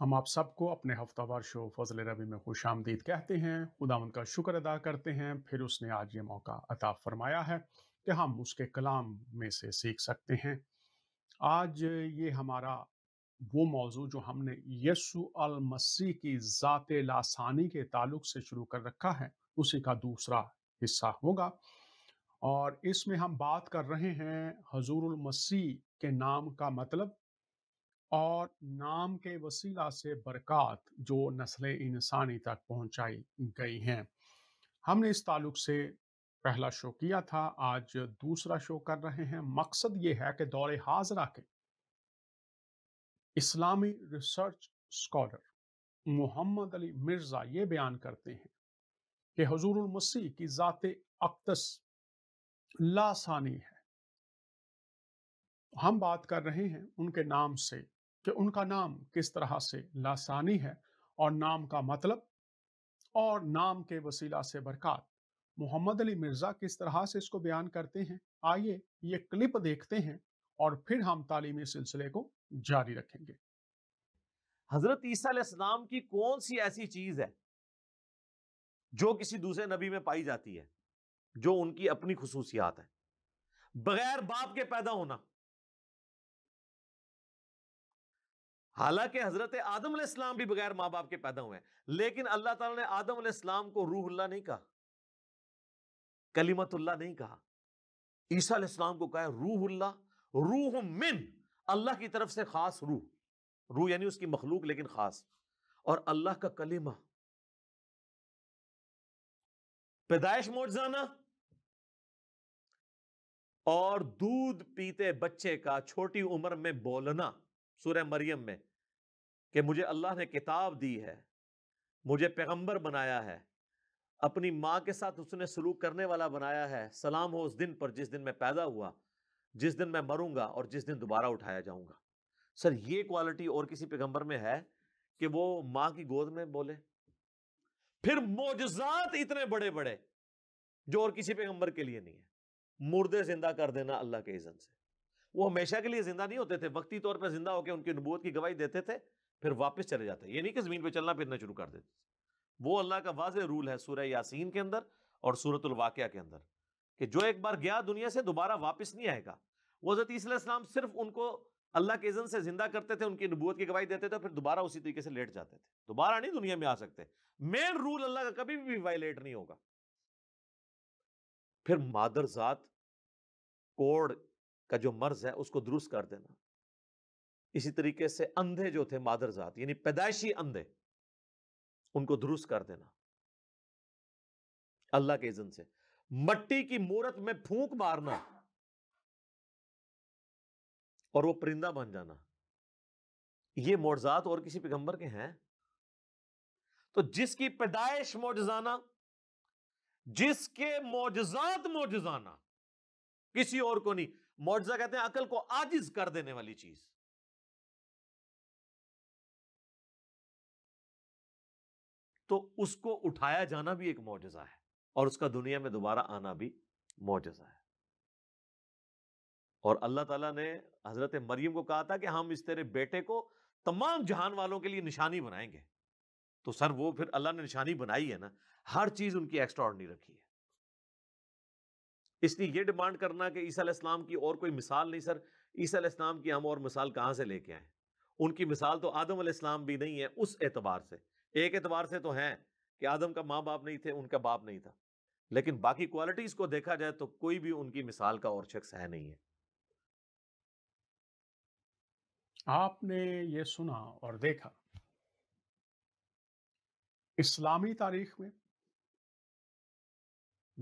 हम आप सबको अपने हफ्तावार शो फजल रबी में खुश आमदीद कहते हैं। खुदावंद का शुक्र अदा करते हैं, फिर उसने आज ये मौका अता फरमाया है कि हम उसके कलाम में से सीख सकते हैं। आज ये हमारा वो मौजू जो हमने यसु अल मसीह की ज़ात लासानी के ताल्लुक से शुरू कर रखा है, उसी का दूसरा हिस्सा होगा। और इसमें हम बात कर रहे हैं हजूरुल मसीह के नाम का मतलब और नाम के वसीला से बरक़ात जो नस्ल इंसानी तक पहुंचाई गई हैं। हमने इस ताल्लुक से पहला शो किया था, आज दूसरा शो कर रहे हैं। मकसद ये है कि दौरे हाजरा के इस्लामी रिसर्च स्कॉलर मोहम्मद अली मिर्ज़ा ये बयान करते हैं कि हुज़ूरुल मसीह की ज़ात अक़दस लासानी है। हम बात कर रहे हैं उनके नाम से कि उनका नाम किस तरह से लासानी है और नाम का मतलब और नाम के वसीला से बरक़ात। मोहम्मद अली मिर्ज़ा किस तरह से इसको बयान करते हैं, आइए ये क्लिप देखते हैं और फिर हम तालीमी सिलसिले को जारी रखेंगे। हजरत ईसा अलैहिस्सलाम की कौन सी ऐसी चीज है जो किसी दूसरे नबी में पाई जाती है, जो उनकी अपनी खुसूसियात है? बगैर बाप के पैदा होना। हालांकि हजरत आदम अलैहिस्सलाम भी बगैर माँ बाप के पैदा हुए हैं, लेकिन अल्लाह ताला ने आदम अलैहिस्सलाम को रूहुल्लाह नहीं कहा, कलिमतुल्लाह नहीं कहा। ईसा अलैहिस्सलाम को कहा रूहुल्लाह, रूह मिन, अल्लाह की तरफ से खास रूह। रूह यानी उसकी मखलूक लेकिन खास, और अल्लाह का कलिमा। पैदाइश मौजज़ाना और दूध पीते बच्चे का छोटी उम्र में बोलना, सूरह मरियम में, कि मुझे अल्लाह ने किताब दी है, मुझे पैगंबर बनाया है, अपनी मां के साथ उसने सलूक करने वाला बनाया है, सलाम हो उस दिन पर जिस दिन मैं पैदा हुआ, जिस दिन मैं मरूंगा और जिस दिन दोबारा उठाया जाऊंगा। सर, ये क्वालिटी और किसी पैगंबर में है कि वो मां की गोद में बोले? फिर मोजज़ात इतने बड़े बड़े जो और किसी पैगंबर के लिए नहीं है। मुर्दे जिंदा कर देना अल्लाह के इज़्न से। वो हमेशा के लिए जिंदा नहीं होते थे, वक्ती तौर पर जिंदा होकर उनकी नबूवत की गवाही देते थे, फिर वापस चले जाते। ये नहीं कि जमीन पे चलना फिरना शुरू कर देते। वो अल्लाह का वाज़ेह रूल है सूरह यासीन के अंदर और सूरतुल वाक़िया के अंदर, कि जो एक बार गया दुनिया से दोबारा वापस नहीं आएगा। वो हज़रत ईसा अलैहिस्सलाम सिर्फ उनको अल्लाह के इज़्न से जिंदा करते थे, उनकी नबूवत की गवाही देते थे, फिर दोबारा उसी तरीके से लेट जाते थे। दोबारा नहीं दुनिया में आ सकते। मेन रूल अल्लाह का कभी भी वायलेट नहीं होगा। फिर मादर जात कोड़ का जो मर्ज है उसको दुरुस्त कर देना। इसी तरीके से अंधे जो थे मादर जात यानी पैदाइशी अंधे, उनको दुरुस्त कर देना अल्लाह के इज़्न से। मट्टी की मूरत में फूंक मारना और वो परिंदा बन जाना, ये मौजज़ात और किसी पैगंबर के हैं? तो जिसकी पैदाइश मौजज़ाना, जिसके मौजज़ात मौजज़ाना, किसी और को नहीं। मौजज़ा कहते हैं अकल को आजिज कर देने वाली चीज। तो उसको उठाया जाना भी एक मौजज़ा है और उसका दुनिया में दोबारा आना भी मौजज़ा है। और अल्लाह ताला ने हजरत मरियम को कहा था कि हम इस तेरे बेटे को तमाम जहान वालों के लिए निशानी बनाएंगे। तो सर, वो फिर अल्लाह ने निशानी बनाई है ना, हर चीज उनकी एक्स्ट्राऑर्डिनरी रखी है। इसलिए ये डिमांड करना कि ईसा अलैहिस्सलाम की और कोई मिसाल नहीं, सर, ईसा अलैहिस्सलाम की हम और मिसाल कहां से लेके आए? उनकी मिसाल तो आदम अलैहिस्सलाम भी नहीं है उस एतबार से। एक एतबार से तो है कि आदम का माँ बाप नहीं थे, उनका बाप नहीं था, लेकिन बाकी क्वालिटीज को देखा जाए तो कोई भी उनकी मिसाल का और शख्स है नहीं है। आपने ये सुना और देखा, इस्लामी तारीख में,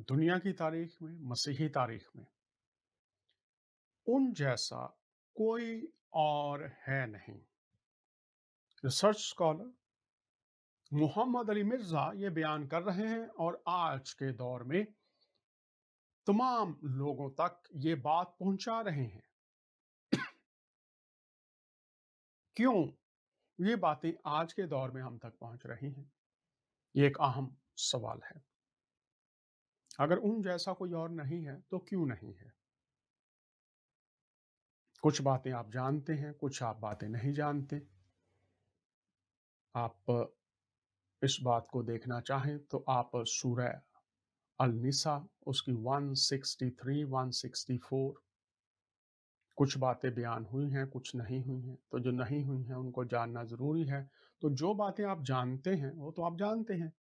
दुनिया की तारीख में, मसीही तारीख में उन जैसा कोई और है नहीं। रिसर्च स्कॉलर मोहम्मद अली मिर्ज़ा ये बयान कर रहे हैं और आज के दौर में तमाम लोगों तक ये बात पहुंचा रहे हैं। क्यों ये बातें आज के दौर में हम तक पहुंच रही हैं? ये एक अहम सवाल है। अगर उन जैसा कोई और नहीं है तो क्यों नहीं है? कुछ बातें आप जानते हैं, कुछ आप बातें नहीं जानते। आप इस बात को देखना चाहें तो आप सूरह अल-निसा उसकी 163, 164 कुछ बातें बयान हुई हैं, कुछ नहीं हुई हैं। तो जो नहीं हुई हैं उनको जानना ज़रूरी है। तो जो बातें आप जानते हैं, वो तो आप जानते हैं।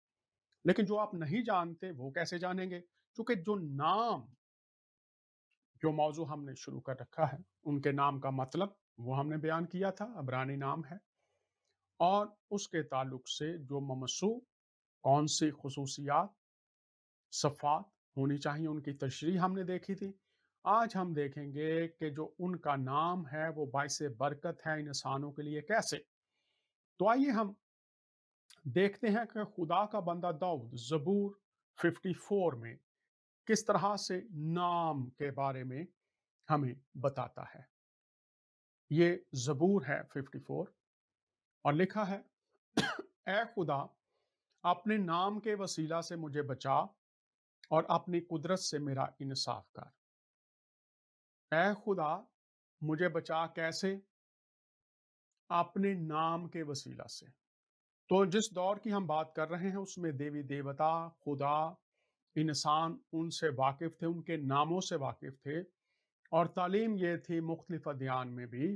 लेकिन जो आप नहीं जानते वो कैसे जानेंगे? क्योंकि जो नाम जो मौज़ू हमने शुरू कर रखा है, उनके नाम का मतलब वो हमने बयान किया था, अब्रानी नाम है। और उसके ताल्लुक से जो ममसू कौन-सी खुसूसियात, सफ़ात होनी चाहिए, उनकी तशरीह हमने देखी थी। आज हम देखेंगे कि जो उनका नाम है वो बाइसे बरकत है इंसानों के लिए कैसे? तो आइए हम देखते हैं कि खुदा का बंदा दाऊद ज़बूर 54 में किस तरह से नाम के बारे में हमें बताता है। ये ज़बूर है 54 और लिखा है ए खुदा अपने नाम के वसीला से मुझे बचा और अपनी कुदरत से मेरा इंसाफ कर। ए खुदा मुझे बचा कैसे? अपने नाम के वसीला से। तो जिस दौर की हम बात कर रहे हैं उसमें देवी देवता, खुदा, इंसान उनसे वाकिफ थे, उनके नामों से वाकिफ थे। और तालीम ये थी मुख्तलिफ अदयान में भी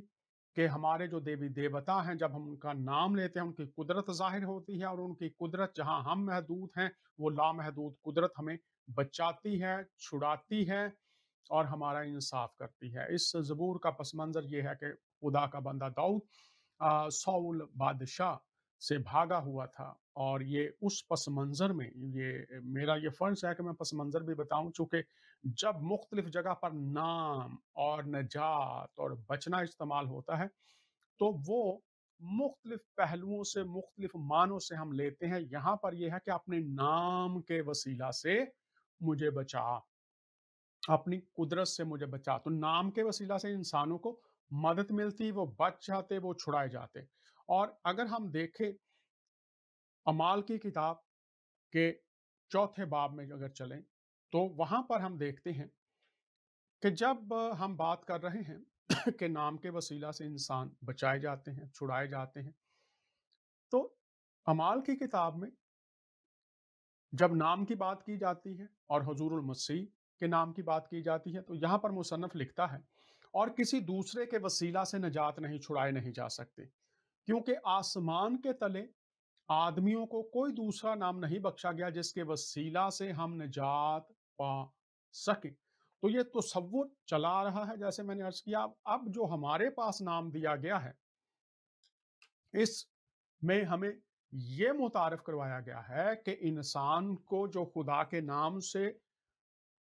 कि हमारे जो देवी देवता हैं जब हम उनका नाम लेते हैं उनकी कुदरत ज़ाहिर होती है और उनकी कुदरत जहाँ हम महदूद हैं वो लामहदूद कुदरत हमें बचाती है, छुड़ाती है और हमारा इंसाफ करती है। इस ज़बूर का पस मंज़र ये है कि खुदा का बंदा दाऊद साउल बादशाह से भागा हुआ था और ये उस पस मंज़र में ये मेरा ये फ़र्ज़ है कि मैं पस मंज़र भी बताऊँ चूँकि जब मुख्तलिफ जगह पर नाम और नजात और बचना इस्तेमाल होता है तो वो मुख्तलिफ पहलुओं से मुख्तलिफ मानों से हम लेते हैं। यहाँ पर यह है कि अपने नाम के वसीला से मुझे बचा, अपनी कुदरत से मुझे बचा। तो नाम के वसीला से इंसानों को मदद मिलती, वो बच जाते, वो छुड़ाए जाते। और अगर हम देखें अमाल की किताब के चौथे बाब में अगर चलें तो वहां पर हम देखते हैं कि जब हम बात कर रहे हैं कि नाम के वसीला से इंसान बचाए जाते हैं, छुड़ाए जाते हैं, तो अमाल की किताब में जब नाम की बात की जाती है और हुजूरुल मसीह के नाम की बात की जाती है तो यहाँ पर मुसन्नफ लिखता है और किसी दूसरे के वसीला से निजात नहीं छुड़ाए नहीं जा सकते क्योंकि आसमान के तले आदमियों को कोई दूसरा नाम नहीं बख्शा गया जिसके वसीला से हम निजात पा सके। तो ये तसव्वुर चला रहा है जैसे मैंने अर्ज किया। अब जो हमारे पास नाम दिया गया है इसमें हमें ये मुतारफ करवाया गया है कि इंसान को जो खुदा के नाम से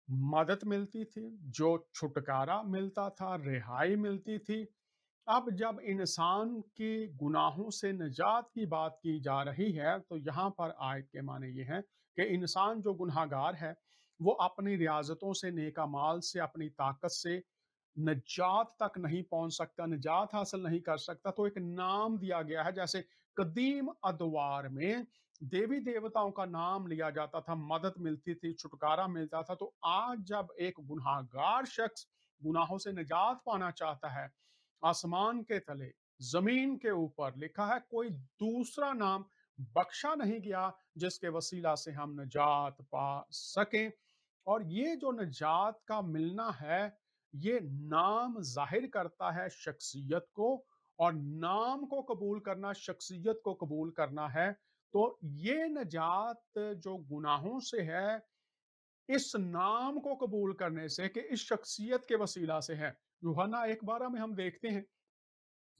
मदद मिलती थी, जो छुटकारा मिलता था, रिहाई मिलती थी। अब जब इंसान की गुनाहों से निजात की बात की जा रही है तो यहाँ पर आयत के माने ये हैं कि इंसान जो गुनहगार है वो अपनी रियाजतों से, नेक अमाल से, अपनी ताकत से निजात तक नहीं पहुंच सकता, निजात हासिल नहीं कर सकता। तो एक नाम दिया गया है जैसे कदीम अदवार में देवी देवताओं का नाम लिया जाता था, मदद मिलती थी, छुटकारा मिलता था। तो आज जब एक गुनहगार शख्स गुनाहों से निजात पाना चाहता है, आसमान के तले, जमीन के ऊपर लिखा है कोई दूसरा नाम बख्शा नहीं गया जिसके वसीला से हम निजात पा सकें। और ये जो निजात का मिलना है ये नाम जाहिर करता है शख्सियत को और नाम को कबूल करना शख्सियत को कबूल करना है। तो ये निजात जो गुनाहों से है इस नाम को कबूल करने से कि इस शख्सियत के वसीला से है। यूहन्ना 1:12 में हम देखते हैं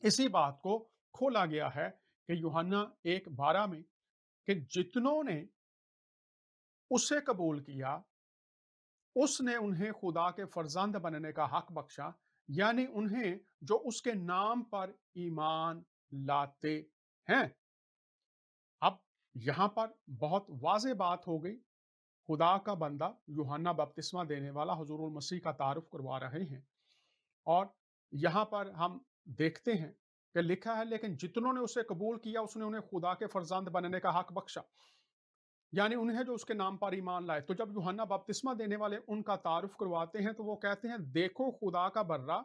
इसी बात को खोला गया है कि यूहन्ना 1:12 में कि जितनों ने उसे कबूल किया उसने उन्हें खुदा के फर्जंद बनने का हक बख्शा, यानी उन्हें जो उसके नाम पर ईमान लाते हैं। अब यहां पर बहुत वाज़ेह बात हो गई। खुदा का बंदा यूहन्ना बपतिस्मा देने वाला हुजूरुल मसीह का तारुफ करवा रहे हैं और यहां पर हम देखते हैं कि लिखा है लेकिन जितनों ने उसे कबूल किया उसने उन्हें खुदा के फर्जंद बनने का हक बख्शा, यानी उन्हें जो उसके नाम पर ईमान लाए। तो जब यूहन्ना बपतिस्मा देने वाले उनका तारुफ करवाते हैं तो वो कहते हैं देखो खुदा का बर्रा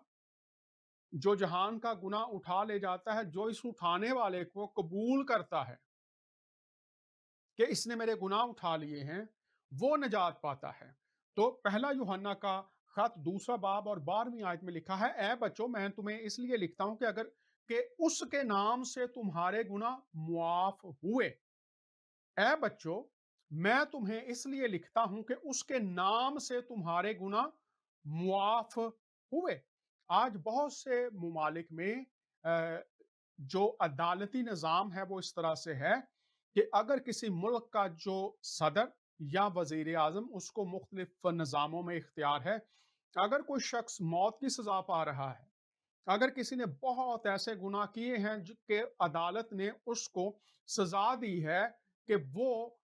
जो जहान का गुनाह उठा ले जाता है, जो इस उठाने वाले को कबूल करता है कि इसने मेरे गुनाह उठा लिए हैं, वो निजात पाता है। तो पहला यूहन्ना का खत दूसरा बाब और 12वीं आयत में लिखा है, ए बच्चों मैं तुम्हें इसलिए लिखता हूं कि अगर कि उसके नाम से तुम्हारे गुनाह मुआफ हुए। ए बच्चों मैं तुम्हें इसलिए लिखता हूं कि उसके नाम से तुम्हारे गुनाह मुआफ हुए। आज बहुत से मुमालिक में जो अदालती निज़ाम है वो इस तरह से है कि अगर किसी मुल्क का जो सदर या वजीर आजम, उसको मुख्तलिफ निज़ामों में इख्तियार है, अगर कोई शख्स मौत की सजा पा रहा है, अगर किसी ने बहुत ऐसे गुनाह किए हैं कि अदालत ने उसको सजा दी है कि वो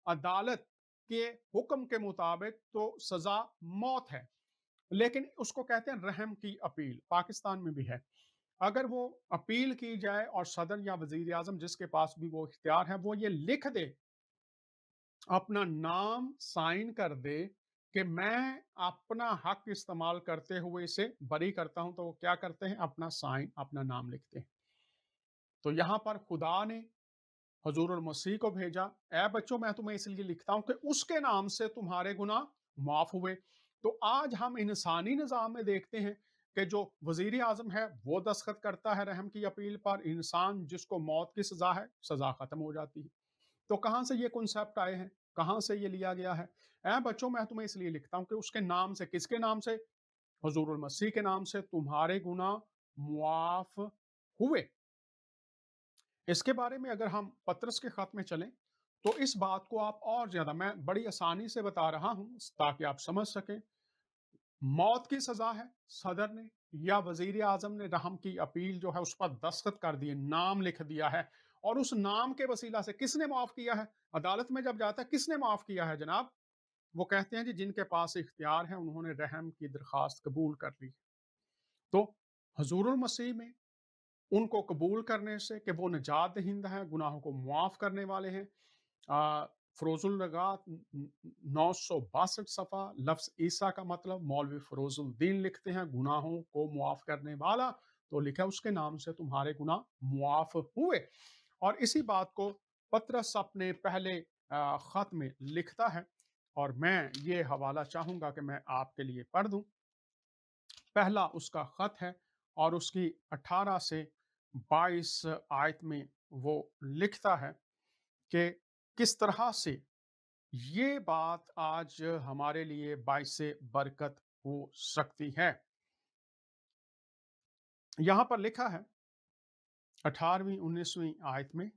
अदालत के हुक्म के मुताबिक तो सजा मौत है, लेकिन उसको कहते हैं रहम की अपील, पाकिस्तान में भी है। अगर वो अपील की जाए और सदर या वजीर आजम जिसके पास भी वो इख्तियार है वो ये लिख दे, अपना नाम साइन कर दे कि मैं अपना हक इस्तेमाल करते हुए इसे बरी करता हूं, तो वो क्या करते हैं, अपना साइन, अपना नाम लिखते हैं। तो यहां पर खुदा ने हजूर मसीह को भेजा, ए बच्चों मैं तुम्हें इसलिए लिखता हूं कि उसके नाम से तुम्हारे गुनाह माफ हुए। तो आज हम इंसानी निज़ाम में देखते हैं कि जो वजीर आजम है वो दस्तखत करता है रहम की अपील पर, इंसान जिसको मौत की सजा है, सजा खत्म हो जाती है। तो कहां से ये कॉन्सेप्ट आए हैं, कहां से ये लिया गया है? ए बच्चों मैं तुम्हें इसलिए लिखता हूं कि उसके नाम से, किसके नाम से, हजूर मसीह के नाम से तुम्हारे गुनाह मुआफ हुए। इसके बारे में अगर हम पतरस के खत में चलें तो इस बात को आप और ज्यादा, मैं बड़ी आसानी से बता रहा हूं ताकि आप समझ सकें। मौत की सजा है, सदर ने या वजीर आजम ने रहम की अपील जो है उस पर दस्तखत कर दिए, नाम लिख दिया है, और उस नाम के वसीला से किसने माफ किया है? अदालत में जब जाता है किसने माफ किया है जनाब? वो कहते हैं जी जिनके पास इख्तियार है उन्होंने रहम की दरखास्त कबूल कर ली। तो हजूरुल मसीह में उनको कबूल करने से कि वो निजात दहिंदा है, गुनाहों को मुआफ करने वाले हैं। फरोजुल लगात 962 सफ़ा, लफ्ज़ ईसा का मतलब मौलवी फरोजुल दीन लिखते हैं गुनाहों को मुआफ करने वाला, तो लिखा उसके नाम से तुम्हारे गुनाह मुआफ हुए। और इसी बात को पतरस अपने पहले खत में लिखता है, और मैं ये हवाला चाहूंगा कि मैं आपके लिए पढ़ दूं। पहला उसका खत है और उसकी 18 से 22 आयत में वो लिखता है कि किस तरह से ये बात आज हमारे लिए बाइस बरकत हो सकती है। यहां पर लिखा है 18वीं 19वीं आयत में,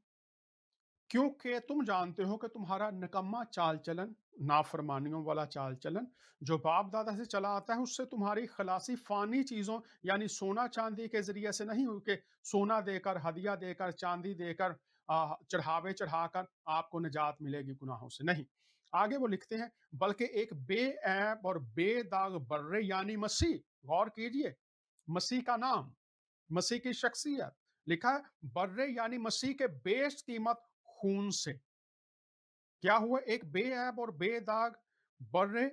क्योंकि तुम जानते हो कि तुम्हारा निकम्मा चाल चलन, नाफरमानियों वाला चाल चलन जो बाप दादा से चला आता है, उससे तुम्हारी खलासी फानी चीजों यानी सोना चांदी के जरिए से नहीं हुई कि सोना देकर, हदिया देकर, चांदी देकर, चढ़ावे चढ़ाकर आपको निजात मिलेगी गुनाहों से, नहीं। आगे वो लिखते हैं बल्कि एक बेऐब और बेदाग बर्रे यानी मसीह, गौर कीजिए, मसीह का नाम, मसीह की शख्सियत, लिखा है बर्रे यानी मसीह के बेश कीमत खून से। क्या हुआ? एक बेऐब और बेदाग बर्रे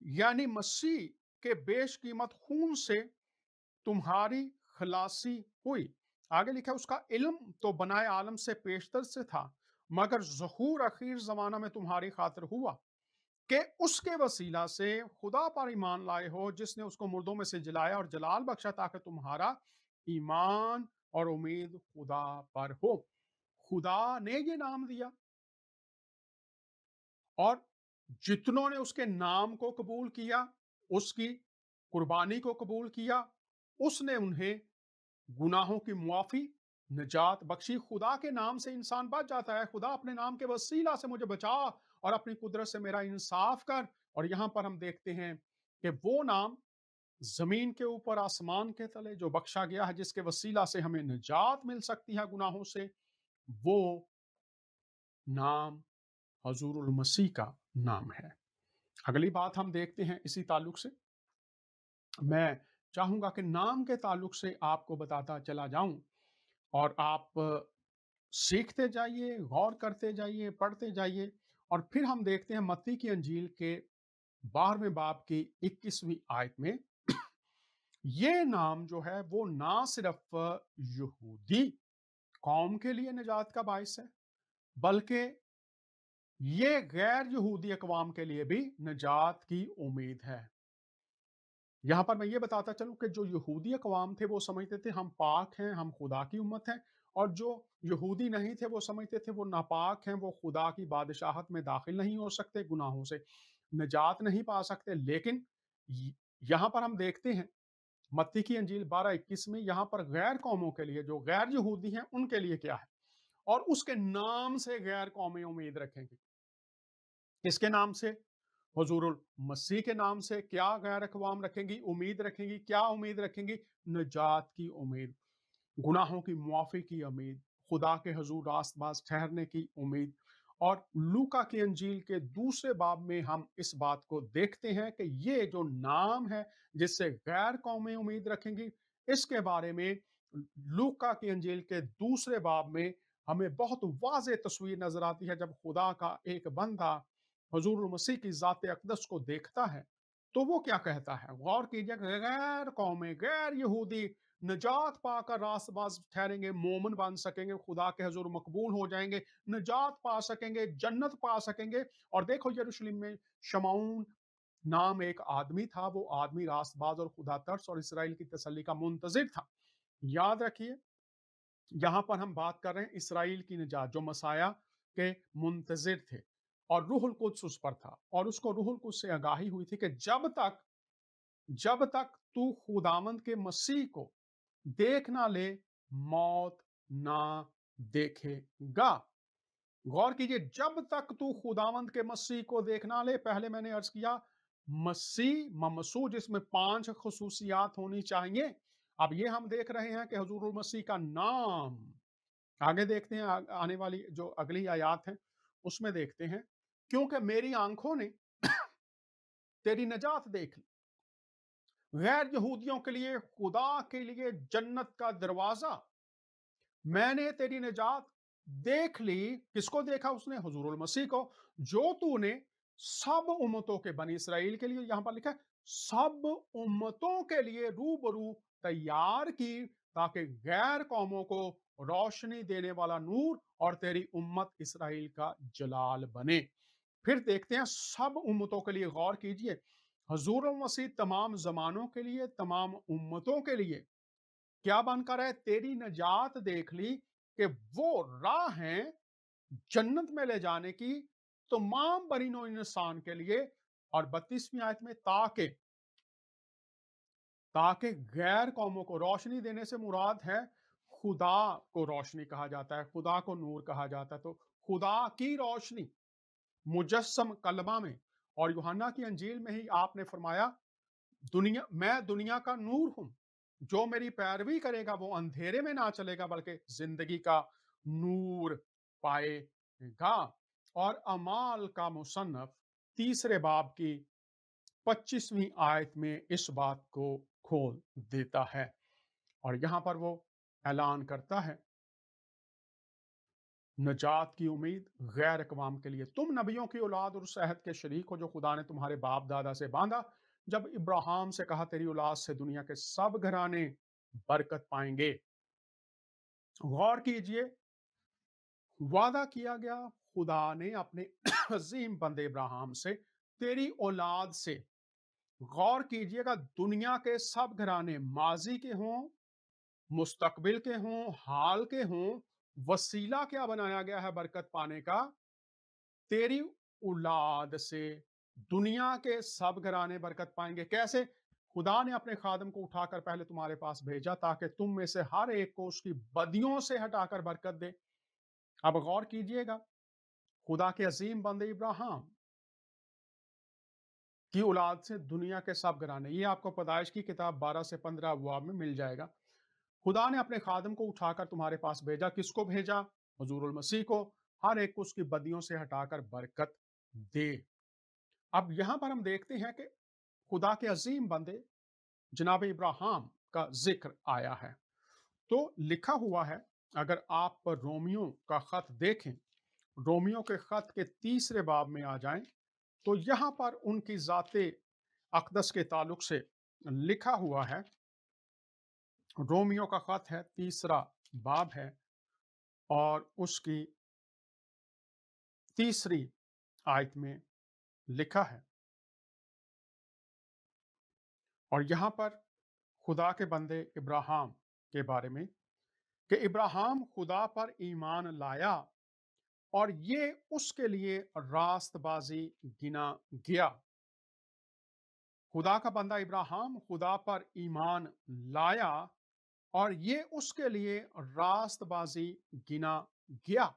यानी मसीह के बेश कीमत खून से तुम्हारी खलासी हुई। आगे लिखा है उसका इल्म तो बनाए आलम से पेशतर से था, मगर ज़हूर अखीर जमाना में तुम्हारी खातिर हुआ कि उसके वसीला से खुदा पर ईमान लाए हो, जिसने उसको मुर्दों में से जलाया और जलाल बख्शा, ताकि तुम्हारा ईमान और उम्मीद खुदा पर हो। खुदा ने ये नाम दिया, और जितनों ने उसके नाम को कबूल किया, उसकी कुर्बानी को कबूल किया, उसने उन्हें गुनाहों की मुआफी, निजात बख्शी। खुदा के नाम से इंसान बच जाता है। खुदा अपने नाम के वसीला से मुझे बचा और अपनी कुदरत से मेरा इंसाफ कर। और यहां पर हम देखते हैं कि वो नाम जमीन के ऊपर आसमान के तले जो बख्शा गया है, जिसके वसीला से हमें निजात मिल सकती है गुनाहों से, वो नाम हजूरुल मसीह का नाम है। अगली बात हम देखते हैं इसी ताल्लुक से, मैं चाहूंगा कि नाम के ताल्लुक से आपको बताता चला जाऊं, और आप सीखते जाइए, गौर करते जाइए, पढ़ते जाइए। और फिर हम देखते हैं मत्ती की अंजील के 12वें बाब की 21वीं आयत में یہ نام جو ہے وہ نہ صرف یہودی قوم کے لیے نجات کا باعث ہے، بلکہ یہ غیر یہودی اقوام کے لیے بھی نجات کی امید ہے۔ یہاں پر میں یہ بتاتا چلوں کہ جو یہودی اقوام تھے وہ سمجھتے تھے ہم پاک ہیں، ہم خدا کی امت ہیں، اور جو یہودی نہیں تھے وہ سمجھتے تھے وہ ناپاک ہیں، وہ خدا کی بادشاہت میں داخل نہیں ہو سکتے، گناہوں سے نجات نہیں پا سکتے۔ لیکن یہاں پر ہم دیکھتے ہیں متی کی انجیل 12:21 میں یہاں پر غیر قوموں کے لیے، جو غیر یہودی ہیں ان کے لیے کیا ہے، اور اس کے نام سے غیر قومیں امید رکھیں گی۔ کس کے نام سے؟ حضور المسیح کے نام سے کیا غیر اقوام رکھیں گی؟ امید رکھیں گی۔ کیا امید رکھیں گی؟ نجات کی امید، گناہوں کی معافی کی امید، خدا کے حضور راست باز ٹھہرنے کی امید۔ اور لوکا کی انجیل کے دوسرے باب میں ہم اس بات کو دیکھتے ہیں کہ یہ جو نام ہے جس سے غیر قومیں امید رکھیں گی، اس کے بارے میں لوکا کی انجیل کے دوسرے باب میں ہمیں بہت واضح تصویر نظر آتی ہے۔ جب خدا کا ایک بندہ حضور المسیح کی ذات اقدس کو دیکھتا ہے تو وہ کیا کہتا ہے؟ غور کیجئے کہ غیر قومیں، غیر یہودی نجات پا کر راست باز ٹھہریں گے، مومن بن سکیں گے، خدا کے حضور مقبول ہو جائیں گے، نجات پا سکیں گے، جنت پا سکیں گے۔ اور دیکھو یروشلم میں شمعون نام ایک آدمی تھا، وہ آدمی راست باز اور خدا ترس اور اسرائیل کی تسلی کا منتظر تھا۔ یاد رکھیے یہاں پر ہم بات کر رہے ہیں اسرائیل کی نجات، جو مسیح کے منتظر تھے، اور روح القدس اس پر تھا، اور اس کو روح القدس سے آگاہی ہوئی تھی کہ جب تک تو خداوند کے مسیح کو دیکھ نہ لے موت نہ دیکھے گا۔ غور کیجئے، جب تک تو خداوند کے مسیح کو دیکھ نہ لے، پہلے میں نے عرض کیا مسیح ممسوح جس میں 5 خصوصیات ہونی چاہیے۔ اب یہ ہم دیکھ رہے ہیں کہ حضور المسیح کا نام، آگے دیکھتے ہیں آنے والی جو اگلی آیات ہیں اس میں دیکھتے ہیں، کیونکہ میری آنکھوں نے تیری نجات دیکھ لی، غیر یہودیوں کے لیے، خدا کے لیے جنت کا دروازہ، میں نے تیری نجات دیکھ لی۔ کس کو دیکھا اس نے؟ حضور المسیح کو، جو تو نے سب امتوں کے، بنی اسرائیل کے لیے یہاں پر لکھا ہے سب امتوں کے لیے روبرو تیار کی، تاکہ غیر قوموں کو روشنی دینے والا نور اور تیری امت اسرائیل کا جلال بنے۔ پھر دیکھتے ہیں سب امتوں کے لیے، غور کیجئے حضور المسیح تمام زمانوں کے لیے، تمام امتوں کے لیے کیا بن کر ہے؟ تیری نجات دیکھ لی کہ وہ راہ ہیں جنت میں لے جانے کی تمام بنی نوع انسان کے لیے۔ اور 32ویں آیت میں تاکہ غیر قوموں کو روشنی دینے سے مراد ہے خدا کو روشنی کہا جاتا ہے، خدا کو نور کہا جاتا ہے۔ تو خدا کی روشنی مجسم کلمہ میں، اور یوحنا کی انجیل میں ہی آپ نے فرمایا میں دنیا کا نور ہوں، جو میری پیروی کرے گا وہ اندھیرے میں نہ چلے گا بلکہ زندگی کا نور پائے گا۔ اور اعمال کا مصنف تیسرے باب کی 25ویں آیت میں اس بات کو کھول دیتا ہے، اور یہاں پر وہ اعلان کرتا ہے نجات کی امید غیر اقوام کے لیے۔ تم نبیوں کی اولاد اور اس عہد کے شریک ہو جو خدا نے تمہارے باپ دادا سے باندھا، جب ابراہیم سے کہا تیری اولاد سے دنیا کے سب گھرانے برکت پائیں گے۔ غور کیجئے، وعدہ کیا گیا خدا نے اپنے عظیم بندے ابراہیم سے، تیری اولاد سے۔ غور کیجئے گا، دنیا کے سب گھرانے، ماضی کے ہوں، مستقبل کے ہوں، حال کے ہوں، وسیلہ کیا بنایا گیا ہے برکت پانے کا؟ تیری اولاد سے دنیا کے سب گھرانے برکت پائیں گے۔ کیسے؟ خدا نے اپنے خادم کو اٹھا کر پہلے تمہارے پاس بھیجا تاکہ تم میں سے ہر ایک کو اس کی بدیوں سے ہٹا کر برکت دے۔ اب غور کیجئے گا، خدا کے عظیم بندے ابراہیم کی اولاد سے دنیا کے سب گھرانے، یہ آپ کو پیدائش کی کتاب 12 سے 15 ابواب میں مل جائے گا۔ خدا نے اپنے خادم کو اٹھا کر تمہارے پاس بھیجا، کس کو بھیجا؟ حضور المسیح کو، ہر ایک کو اس کی بدیوں سے ہٹا کر برکت دے۔ اب یہاں پر ہم دیکھتے ہیں کہ خدا کے عظیم بندے جناب ابراہیم کا ذکر آیا ہے، تو لکھا ہوا ہے، اگر آپ رومیو کا خط دیکھیں، رومیو کے خط کے 3 باب میں آ جائیں تو یہاں پر ان کی ذات اقدس کے تعلق سے لکھا ہوا ہے रोमियो का खत है, तीसरा बाब है और उसकी तीसरी आयत में लिखा है। और यहाँ पर खुदा के बंदे इब्राहिम के बारे में कि इब्राहिम खुदा पर ईमान लाया और ये उसके लिए रास्तबाजी गिना गया। खुदा का बंदा इब्राहिम खुदा पर ईमान लाया और ये उसके लिए रास्तबाजी गिना गया।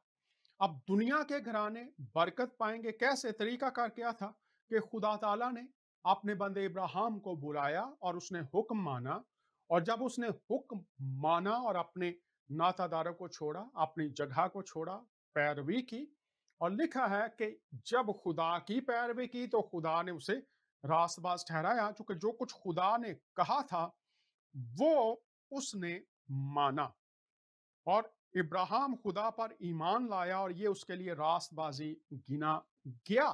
अब दुनिया के घराने बरकत पाएंगे कैसे? तरीका कार क्या था कि खुदा ताला ने अपने बंदे इब्राहिम को बुलाया और उसने हुक्म माना, और जब उसने हुक्म माना और अपने नातादारों को छोड़ा, अपनी जगह को छोड़ा, पैरवी की, और लिखा है कि जब खुदा की पैरवी की तो खुदा ने उसे रास्तबाज ठहराया, चूंकि जो कुछ खुदा ने कहा था वो उसने माना। और इब्राहिम खुदा पर ईमान लाया और ये उसके लिए रास्तबाजी गिना गया।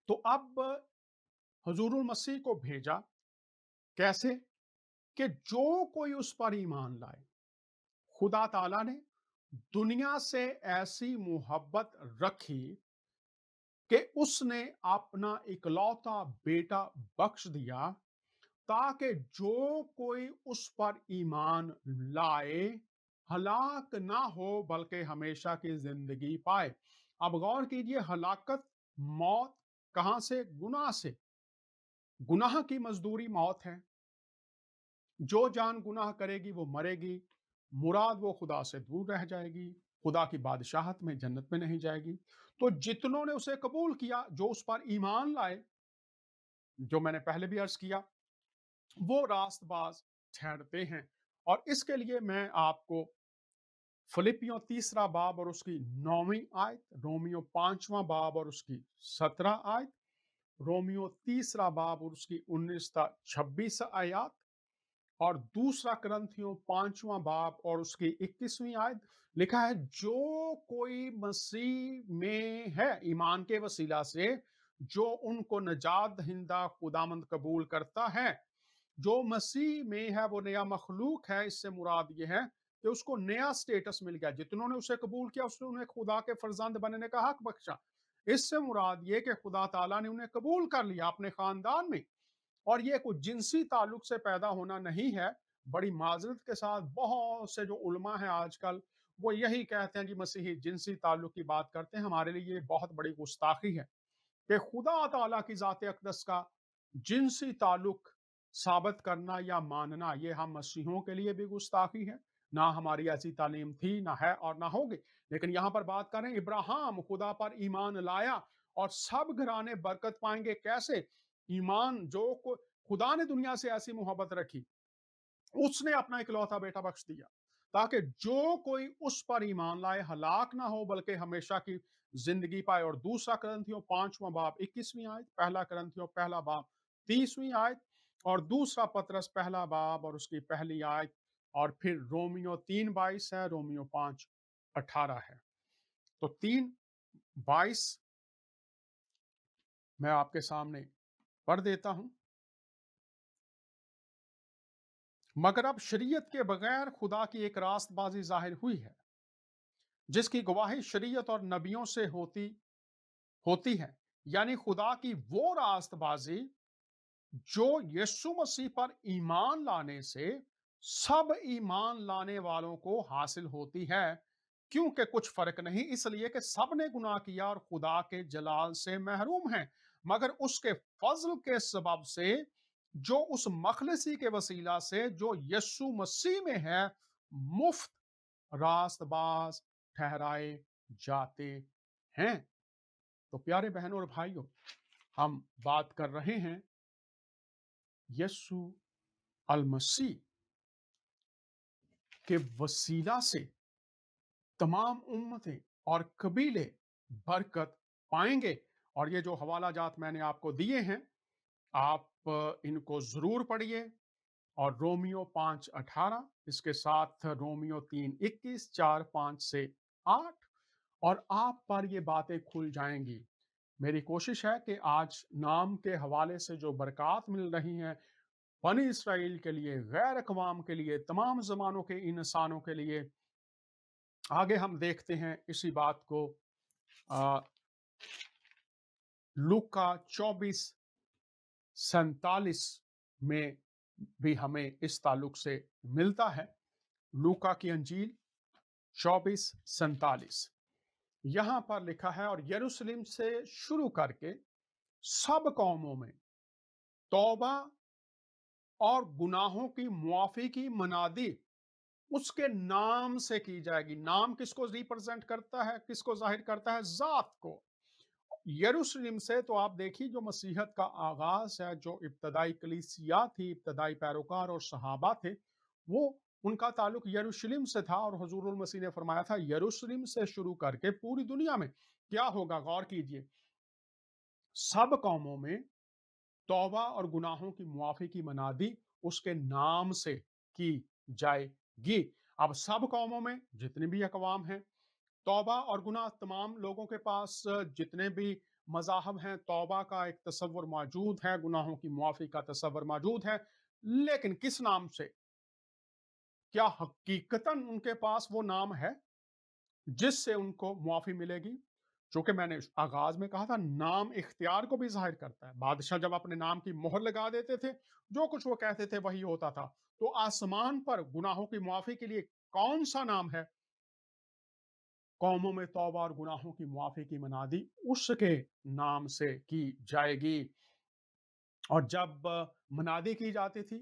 तो अब हुजूरुल मसीह को भेजा कैसे? कि जो कोई उस पर ईमान लाए, खुदा ताला ने दुनिया से ऐसी मोहब्बत रखी कि उसने अपना इकलौता बेटा बख्श दिया, ताकि जो कोई उस पर ईमान लाए हलाक ना हो बल्कि हमेशा की जिंदगी पाए। अब गौर कीजिए, हलाकत, मौत कहां से? गुनाह से। गुनाह की मजदूरी मौत है। जो जान गुनाह करेगी वो मरेगी, मुराद वो खुदा से दूर रह जाएगी, खुदा की बादशाहत में, जन्नत में नहीं जाएगी। तो जितनों ने उसे कबूल किया, जो उस पर ईमान लाए, जो मैंने पहले भी अर्ज किया, वो रास्तबाज ठहरते हैं। और इसके लिए मैं आपको फिलिपियों तीसरा बाब और उसकी 9वीं आयत, रोमियो 5वां बाब और उसकी 17 आयत, रोमियो तीसरा बाब और उसकी 19 ता 26 आयत, और दूसरा करंथियों 5वां बाब और उसकी 21वीं आयत लिखा है, जो कोई मसीह में है ईमान के वसीला से, जो उनको नजात दहिंदा खुदामंद कबूल करता है। जो मसीह में है वो नया मखलूक है। इससे मुराद ये है कि उसको नया स्टेटस मिल गया। जितनों ने उसे कबूल किया उसने उन्हें खुदा के फर्जंद बनने का हक बख्शा। इससे मुराद ये कि खुदा ताला ने उन्हें कबूल कर लिया अपने खानदान में। और ये कोई जिनसी ताल्लुक से पैदा होना नहीं है। बड़ी माजरत के साथ बहुत से जो उलमा हैं आजकल, वो यही कहते हैं कि मसीही जिनसी ताल्लुक की बात करते हैं। हमारे लिए ये बहुत बड़ी गुस्ताखी है कि खुदा ताला की ज़ात अक़दस का जिनसी ताल्लुक साबित करना या मानना, ये हम मसीहों के लिए भी गुस्ताखी है। ना हमारी ऐसी तालीम थी, ना है और ना होगी। लेकिन यहाँ पर बात करें, इब्राहिम खुदा पर ईमान लाया और सब घराने बरकत पाएंगे कैसे? ईमान, जो खुदा ने दुनिया से ऐसी मोहब्बत रखी, उसने अपना इकलौता बेटा बख्श दिया, ताकि जो कोई उस पर ईमान लाए हलाक ना हो बल्कि हमेशा की जिंदगी पाए। और दूसरा करंथियों 5वां बाब 21वीं आयत, पहला करंथियों पहला बाब 30वीं आयत, और दूसरा पतरस पहला बाब और उसकी पहली आयत, और फिर रोमियो 3:22 है, रोमियो 5:18 है। तो 3:22 मैं आपके सामने पढ़ देता हूं। मगर अब शरीयत के बगैर खुदा की एक रास्तबाजी जाहिर हुई है, जिसकी गवाही शरीयत और नबियों से होती होती है, यानी खुदा की वो रास्तबाजी जो यीशु मसीह पर ईमान लाने से सब ईमान लाने वालों को हासिल होती है। क्योंकि कुछ फर्क नहीं, इसलिए कि सब ने गुनाह किया और खुदा के जलाल से महरूम हैं, मगर उसके फजल के सबब से जो उस मखलसी के वसीला से जो यीशु मसीह में है मुफ्त रास्तबाज ठहराए जाते हैं। तो प्यारे बहनों और भाइयों, हम बात कर रहे हैं यीशु अल मसीह के वसीला से तमाम उम्मतें और कबीले बरकत पाएंगे। और ये जो हवाला जात मैंने आपको दिए हैं, आप इनको जरूर पढ़िए। और रोमियो 5:18, इसके साथ रोमियो 3:21, 4:5 से 8, और आप पर ये बातें खुल जाएंगी। मेरी कोशिश है कि आज नाम के हवाले से जो बरकत मिल रही हैं बनी इसराइल के लिए, गैर अक़वाम के लिए, तमाम ज़मानों के इंसानों के लिए। आगे हम देखते हैं इसी बात को अ, लूका 24:47 में भी हमें इस ताल्लुक से मिलता है। लूका की अंजील 24:47 यहां पर लिखा है, और यरूशलेम से शुरू करके सब कौमों में तौबा और गुनाहों की मुआफी की मनादी उसके नाम से की जाएगी। नाम किसको रिप्रेजेंट करता है, किसको जाहिर करता है? जात को। यरूशलेम से तो आप देखिए, जो मसीहत का आगाज है, जो इब्तदाई कलीसिया थी, इब्तदाई पैरोकार और सहाबा थे, वो उनका ताल्लुक यरूशलेम से था। और हुजूरुल मसीह ने फरमाया था, यरूशलेम से शुरू करके पूरी दुनिया में क्या होगा, गौर कीजिए, सब कौमों में तौबा और गुनाहों की मुआफी की मनादी उसके नाम से की जाएगी। अब सब कौमों में जितने भी अकवाम हैं, तौबा और गुनाह, तमाम लोगों के पास जितने भी मज़ाहब हैं, तौबा का एक तसव्वुर मौजूद है, गुनाहों की मुआफी का तसव्वुर मौजूद है, लेकिन किस नाम से? क्या हकीकतन उनके पास वो नाम है जिससे उनको मुआफी मिलेगी? चूंकि मैंने आगाज में कहा था, नाम इख्तियार को भी जाहिर करता है। बादशाह जब अपने नाम की मोहर लगा देते थे, जो कुछ वो कहते थे वही होता था। तो आसमान पर गुनाहों की मुआफी के लिए कौन सा नाम है? कौमों में तौबा और गुनाहों की मुआफी की मनादी उसके नाम से की जाएगी। और जब मनादी की जाती थी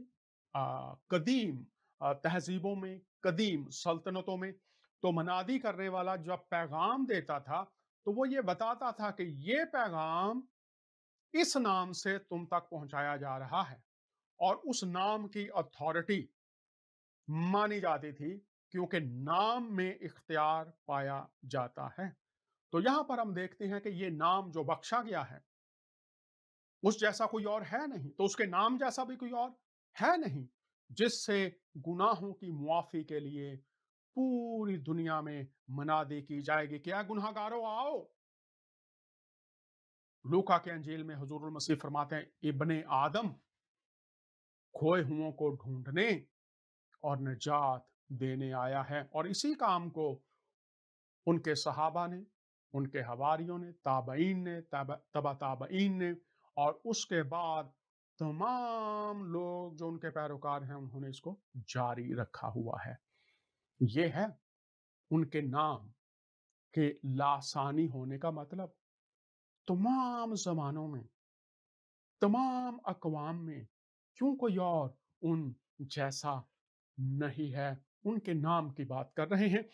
कदीम तहजीबों में, कदीम सल्तनतों में, तो मनादी करने वाला जब पैगाम देता था, तो वो ये बताता था कि ये पैगाम इस नाम से तुम तक पहुंचाया जा रहा है। और उस नाम की अथॉरिटी मानी जाती थी, क्योंकि नाम में इख्तियार पाया जाता है। तो यहां पर हम देखते हैं कि ये नाम जो बख्शा गया है, उस जैसा कोई और है नहीं, तो उसके नाम जैसा भी कोई और है नहीं, जिससे गुनाहों की मुआफी के लिए पूरी दुनिया में मनादी की जाएगी। क्या गुनहगारों आओ? लूका के अंजील में हुजूरुल मसीह फरमाते हैं, इब्ने आदम खोए हुओं को ढूंढने और निजात देने आया है। और इसी काम को उनके सहाबा ने, उनके हवारियों ने, ताबईन ने, तबा ताबईन ने, और उसके बाद तमाम लोग जो उनके पैरोकार हैं, उन्होंने इसको जारी रखा हुआ है। ये है उनके नाम के लासानी होने का मतलब। तमाम जमानों में, तमाम अकवाम में क्यों कोई और उन जैसा नहीं है? उनके नाम की बात कर रहे हैं।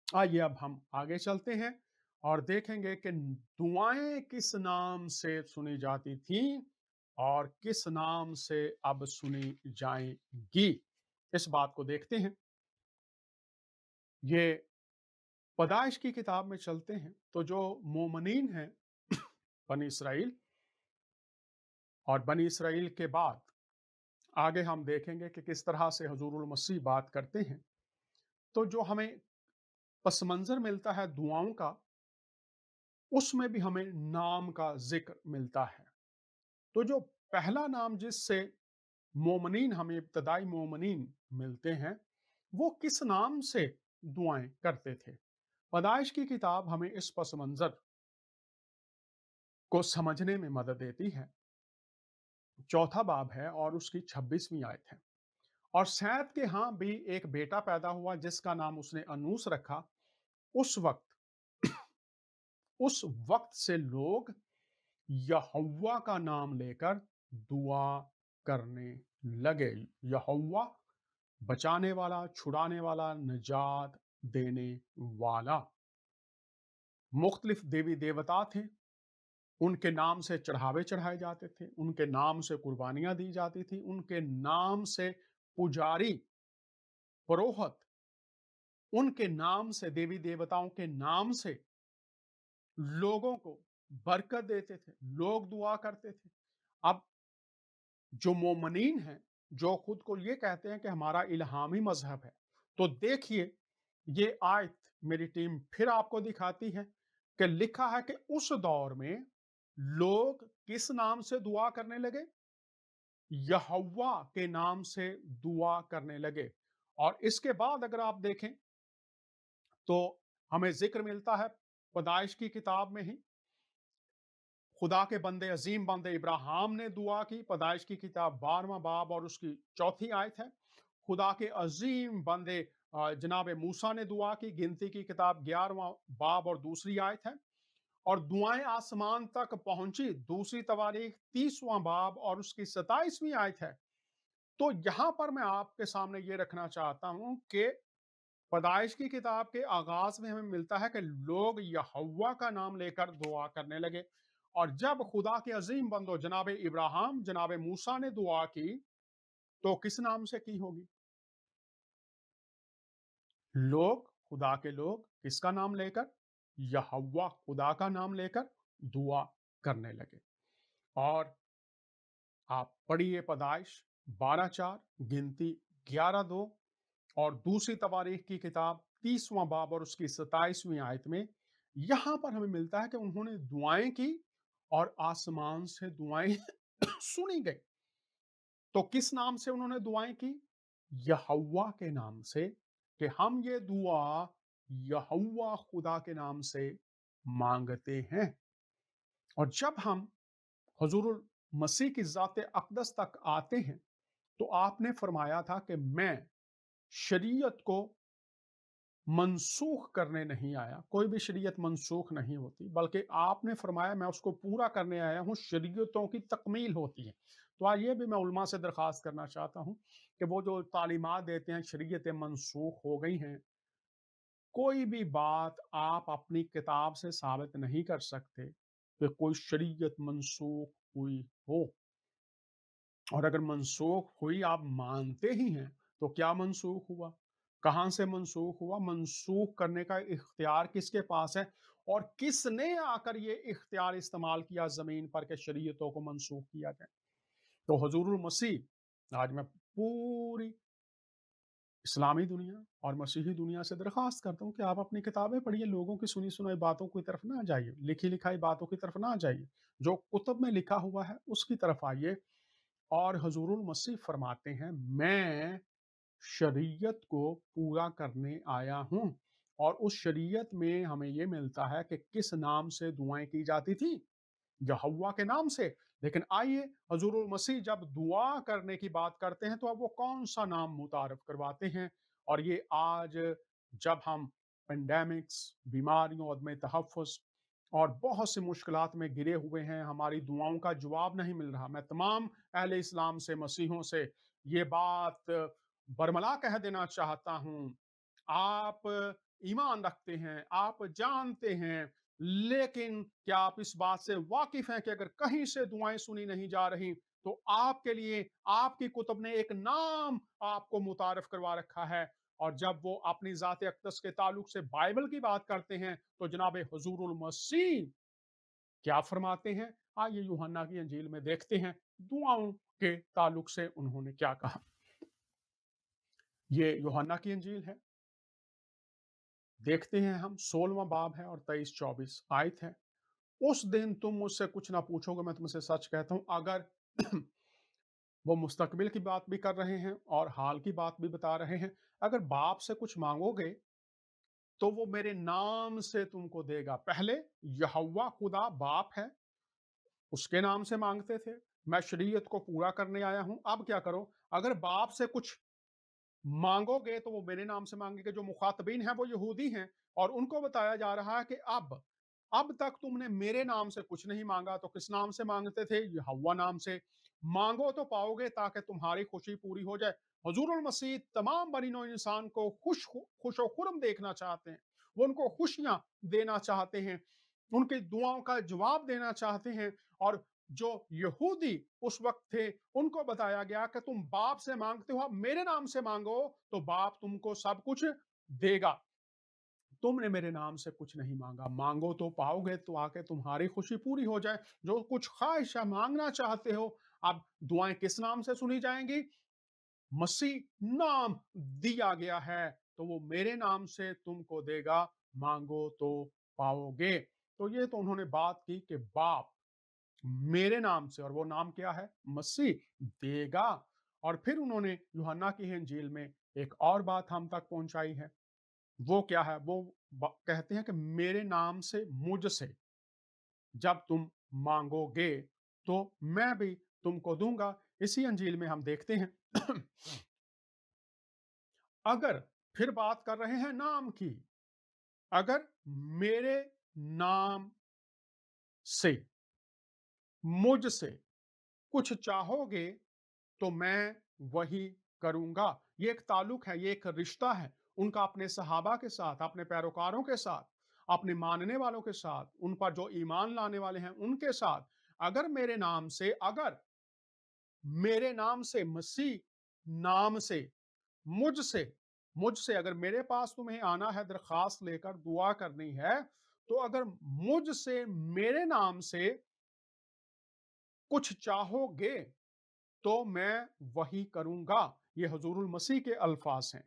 आइए अब हम आगे चलते हैं और देखेंगे कि दुआएं किस नाम से सुनी जाती थी और किस नाम से अब सुनी जाएंगी। इस बात को देखते हैं। ये पैदाइश की किताब में चलते हैं, तो जो मोमनीन हैं बनी इसराइल, और बनी इसराइल के बाद आगे हम देखेंगे कि किस तरह से हुजूरुल मसीह बात करते हैं। तो जो हमें पस मंजर मिलता है दुआओं का, उसमें भी हमें नाम का जिक्र मिलता है। तो जो पहला नाम जिससे मोमनीन, हमें इब्तदाई मोमनीन मिलते हैं, वो किस नाम से दुआएं करते थे? पैदाइश की किताब हमें इस पस मंजर को समझने में मदद देती है। चौथा बाब है और उसकी 26वीं आयत है। और सैद के यहाँ भी एक बेटा पैदा हुआ जिसका नाम उसने अनूस रखा। उस वक्त उस वक्त से लोग यहोवा का नाम लेकर दुआ करने लगे। यहोवा बचाने वाला, छुड़ाने वाला, निजात देने वाला। मुख्तलिफ देवी देवता थे, उनके नाम से चढ़ावे चढ़ाए जाते थे, उनके नाम से कुर्बानियां दी जाती थी, उनके नाम से पुजारी, पुरोहित, उनके नाम से, देवी देवताओं के नाम से लोगों को बरकत देते थे, लोग दुआ करते थे। अब जो मोमनीन हैं, जो खुद को ये कहते हैं कि हमारा इल्हामी मजहब है, तो देखिए ये आयत मेरी टीम फिर आपको दिखाती है कि लिखा है कि उस दौर में लोग किस नाम से दुआ करने लगे? यहोवा के नाम से दुआ करने लगे। और इसके बाद अगर आप देखें तो हमें जिक्र मिलता है पैदाइश की किताब में ही, खुदा के बंदे अजीम बंदे इब्राहिम ने दुआ की। पैदाइश की किताब 12वां बाब और उसकी 4थी आयत है। खुदा के अजीम बंदे जनाब मूसा ने दुआ की। गिनती की किताब 11वां बाब और दूसरी आयत है। और दुआएं आसमान तक पहुंची, दूसरी तवारीख 30वां बाब और उसकी 27वीं आयत है। तो यहां पर मैं आपके सामने ये रखना चाहता हूं कि पैदाइश की किताब के आगाज में हमें मिलता है कि लोग यहोवा का नाम लेकर दुआ करने लगे। और जब खुदा के अजीम बंदो जनाब इब्राहिम जनाब मूसा ने दुआ की, तो किस नाम से की होगी? लोग, खुदा के लोग किसका नाम लेकर? यहोवा खुदा का नाम लेकर दुआ करने लगे। और आप पढ़िए पैदाइश 12:4, गिनती 11:2 और दूसरी तवारीख की किताब 30वां बाब और उसकी 27वीं आयत में यहां पर हमें मिलता है कि उन्होंने दुआएं की और आसमान से दुआएं सुनी गई। तो किस नाम से उन्होंने दुआएं की? यहोवा के नाम से, कि हम ये दुआ यहोवा खुदा के नाम से मांगते हैं। और जब हम हुजूरुल मसीह की जात अक़दस तक आते हैं, तो आपने फरमाया था कि मैं शरीयत को मनसूख करने नहीं आया। कोई भी शरीयत मनसूख नहीं होती, बल्कि आपने फरमाया मैं उसको पूरा करने आया हूँ, शरीयतों की तकमील होती है। तो आज ये भी मैं उलमा से दरख्वास्त करना चाहता हूँ कि वो जो तालीमात देते हैं शरीयतें मनसूख हो गई हैं, कोई भी बात आप अपनी किताब से साबित नहीं कर सकते कि कोई शरीयत मनसूख हुई हो। और अगर मनसूख हुई आप मानते ही हैं, तो क्या मनसूख हुआ? कहाँ से मनसूख हुआ? मनसूख करने का इख्तियार किसके पास है? और किसने आकर ये इख्तियार इस्तेमाल किया ज़मीन पर कि शरीयतों को मनसूख किया जाए? तो हुज़ूरुल मसीह, आज मैं पूरी इस्लामी दुनिया और मसीही दुनिया से दरख्वास्त करता हूँ कि आप अपनी किताबें पढ़िए, लोगों की सुनी सुनाई बातों की तरफ ना जाइए, लिखी लिखाई बातों की तरफ ना जाइए। जो कुतुब में लिखा हुआ है उसकी तरफ आइए। और हुजूरुल मसीह फरमाते हैं, मैं शरीयत को पूरा करने आया हूँ। और उस शरीयत में हमें ये मिलता है कि किस नाम से दुआएं की जाती थी? यहोवा के नाम से। लेकिन आइए, हुजूरुल मसीह जब दुआ करने की बात करते हैं, तो अब वो कौन सा नाम मुतारफ करवाते हैं? और ये आज जब हम पेंडेमिक्स, बीमारियों, अदम तहफ़्फ़ुज़ और बहुत सी मुश्किलात में घिरे हुए हैं, हमारी दुआओं का जवाब नहीं मिल रहा। मैं तमाम अहले इस्लाम से, मसीहों से ये बात बरमला कह देना चाहता हूँ, आप ईमान रखते हैं, आप जानते हैं, लेकिन क्या आप इस बात से वाकिफ हैं कि अगर कहीं से दुआएं सुनी नहीं जा रही, तो आपके लिए आपकी कुतुब ने एक नाम आपको मुतारफ करवा रखा है। और जब वो अपनी जात अक़दस के ताल्लुक से बाइबल की बात करते हैं, तो जनाब हुजूरुल मसीह क्या फरमाते हैं? आइए यूहन्ना की अंजील में देखते हैं दुआओं के ताल्लुक से उन्होंने क्या कहा। ये यूहन्ना की अंजील है, देखते हैं हम, 16वां बाब है और 23-24 आयत है। उस दिन तुम मुझसे कुछ ना पूछोगे, मैं तुमसे सच कहता हूं। अगर वो मुस्तकबिल की बात भी कर रहे हैं और हाल की बात भी बता रहे हैं। अगर बाप से कुछ मांगोगे, तो वो मेरे नाम से तुमको देगा। पहले यहोवा खुदा बाप है, उसके नाम से मांगते थे। मैं शरीयत को पूरा करने आया हूं। अब क्या करो, अगर बाप से कुछ मांगोगे तो वो मेरे नाम से मांगेंगे। जो मुखातबीन है वो यहूदी हैं, और उनको बताया जा रहा है कि अब तक तुमने मेरे नाम से कुछ नहीं मांगा, तो किस नाम से मांगते थे? यहोवा नाम से। मांगो तो पाओगे, ताकि तुम्हारी खुशी पूरी हो जाए। हुजूरुल मसीह तमाम बनी नौ इंसान को खुश और खुरम देखना चाहते हैं। वो उनको खुशियां देना चाहते हैं, उनकी दुआओं का जवाब देना चाहते हैं। और जो यहूदी उस वक्त थे, उनको बताया गया कि तुम बाप से मांगते हो, अब मेरे नाम से मांगो, तो बाप तुमको सब कुछ देगा। तुमने मेरे नाम से कुछ नहीं मांगा, मांगो तो पाओगे, तो आके तुम्हारी खुशी पूरी हो जाए। जो कुछ ख्वाहिशा मांगना चाहते हो, अब दुआएं किस नाम से सुनी जाएंगी? मसीह नाम दिया गया है, तो वो मेरे नाम से तुमको देगा, मांगो तो पाओगे। तो ये तो उन्होंने बात की कि बाप मेरे नाम से, और वो नाम क्या है? मसीह देगा। और फिर उन्होंने यूहन्ना की इंजील में एक और बात हम तक पहुंचाई है। वो क्या है? वो कहते हैं कि मेरे नाम से, मुझसे जब तुम मांगोगे तो मैं भी तुमको दूंगा। इसी अंजील में हम देखते हैं अगर फिर बात कर रहे हैं नाम की, अगर मेरे नाम से, मुझसे कुछ चाहोगे तो मैं वही करूंगा। ये एक ताल्लुक है, ये एक रिश्ता है उनका अपने सहाबा के साथ, अपने पैरोकारों के साथ, अपने मानने वालों के साथ, उन पर जो ईमान लाने वाले हैं उनके साथ। अगर मेरे नाम से, अगर मेरे नाम से, मसीह नाम से, मुझसे, मुझसे अगर मेरे पास तुम्हें आना है, दरखास्त लेकर दुआ करनी है, तो अगर मुझसे मेरे नाम से कुछ चाहोगे तो मैं वही करूंगा। ये हुजूरुल मसीह के अल्फाज हैं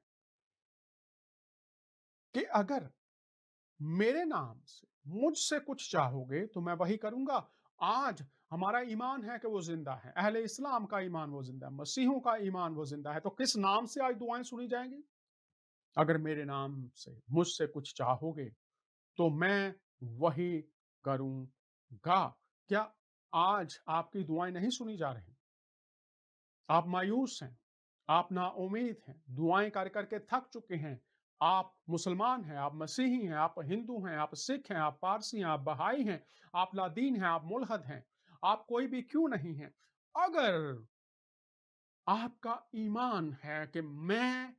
कि अगर मेरे नाम से मुझसे कुछ चाहोगे तो मैं वही करूंगा। आज हमारा ईमान है कि वो जिंदा है, अहले इस्लाम का ईमान वो जिंदा है, मसीहों का ईमान वो जिंदा है। तो किस नाम से आज दुआएं सुनी जाएंगी? अगर मेरे नाम से मुझसे कुछ चाहोगे तो मैं वही करूंगा। क्या आज आपकी दुआएं नहीं सुनी जा रही? आप मायूस हैं, आप नाउम्मीद हैं, दुआएं कर करके थक चुके हैं। आप मुसलमान हैं, आप मसीही हैं, आप हिंदू हैं, आप सिख हैं, आप पारसी हैं, आप बहाई हैं, आप लादीन हैं, आप मुल्हद हैं, आप कोई भी क्यों नहीं हैं। अगर आपका ईमान है कि मैं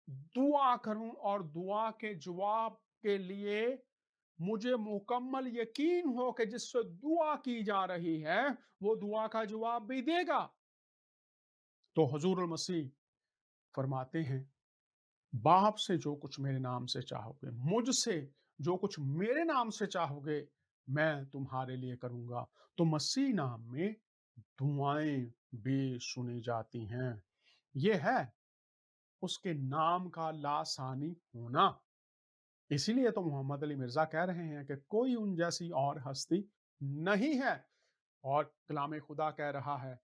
दुआ करूं और दुआ के जवाब के लिए मुझे मुकम्मल यकीन हो कि जिससे दुआ की जा रही है वो दुआ का जवाब भी देगा, तो हुजूर मसीह फरमाते हैं, बाप से जो कुछ मेरे नाम से चाहोगे, मुझसे जो कुछ मेरे नाम से चाहोगे, मैं तुम्हारे लिए करूंगा। तो मसीह नाम में दुआएं भी सुनी जाती हैं। यह है उसके नाम का लासानी होना। इसीलिए तो मोहम्मद अली मिर्जा कह रहे हैं कि कोई उन जैसी और हस्ती नहीं है। और कलाम खुदा कह रहा है,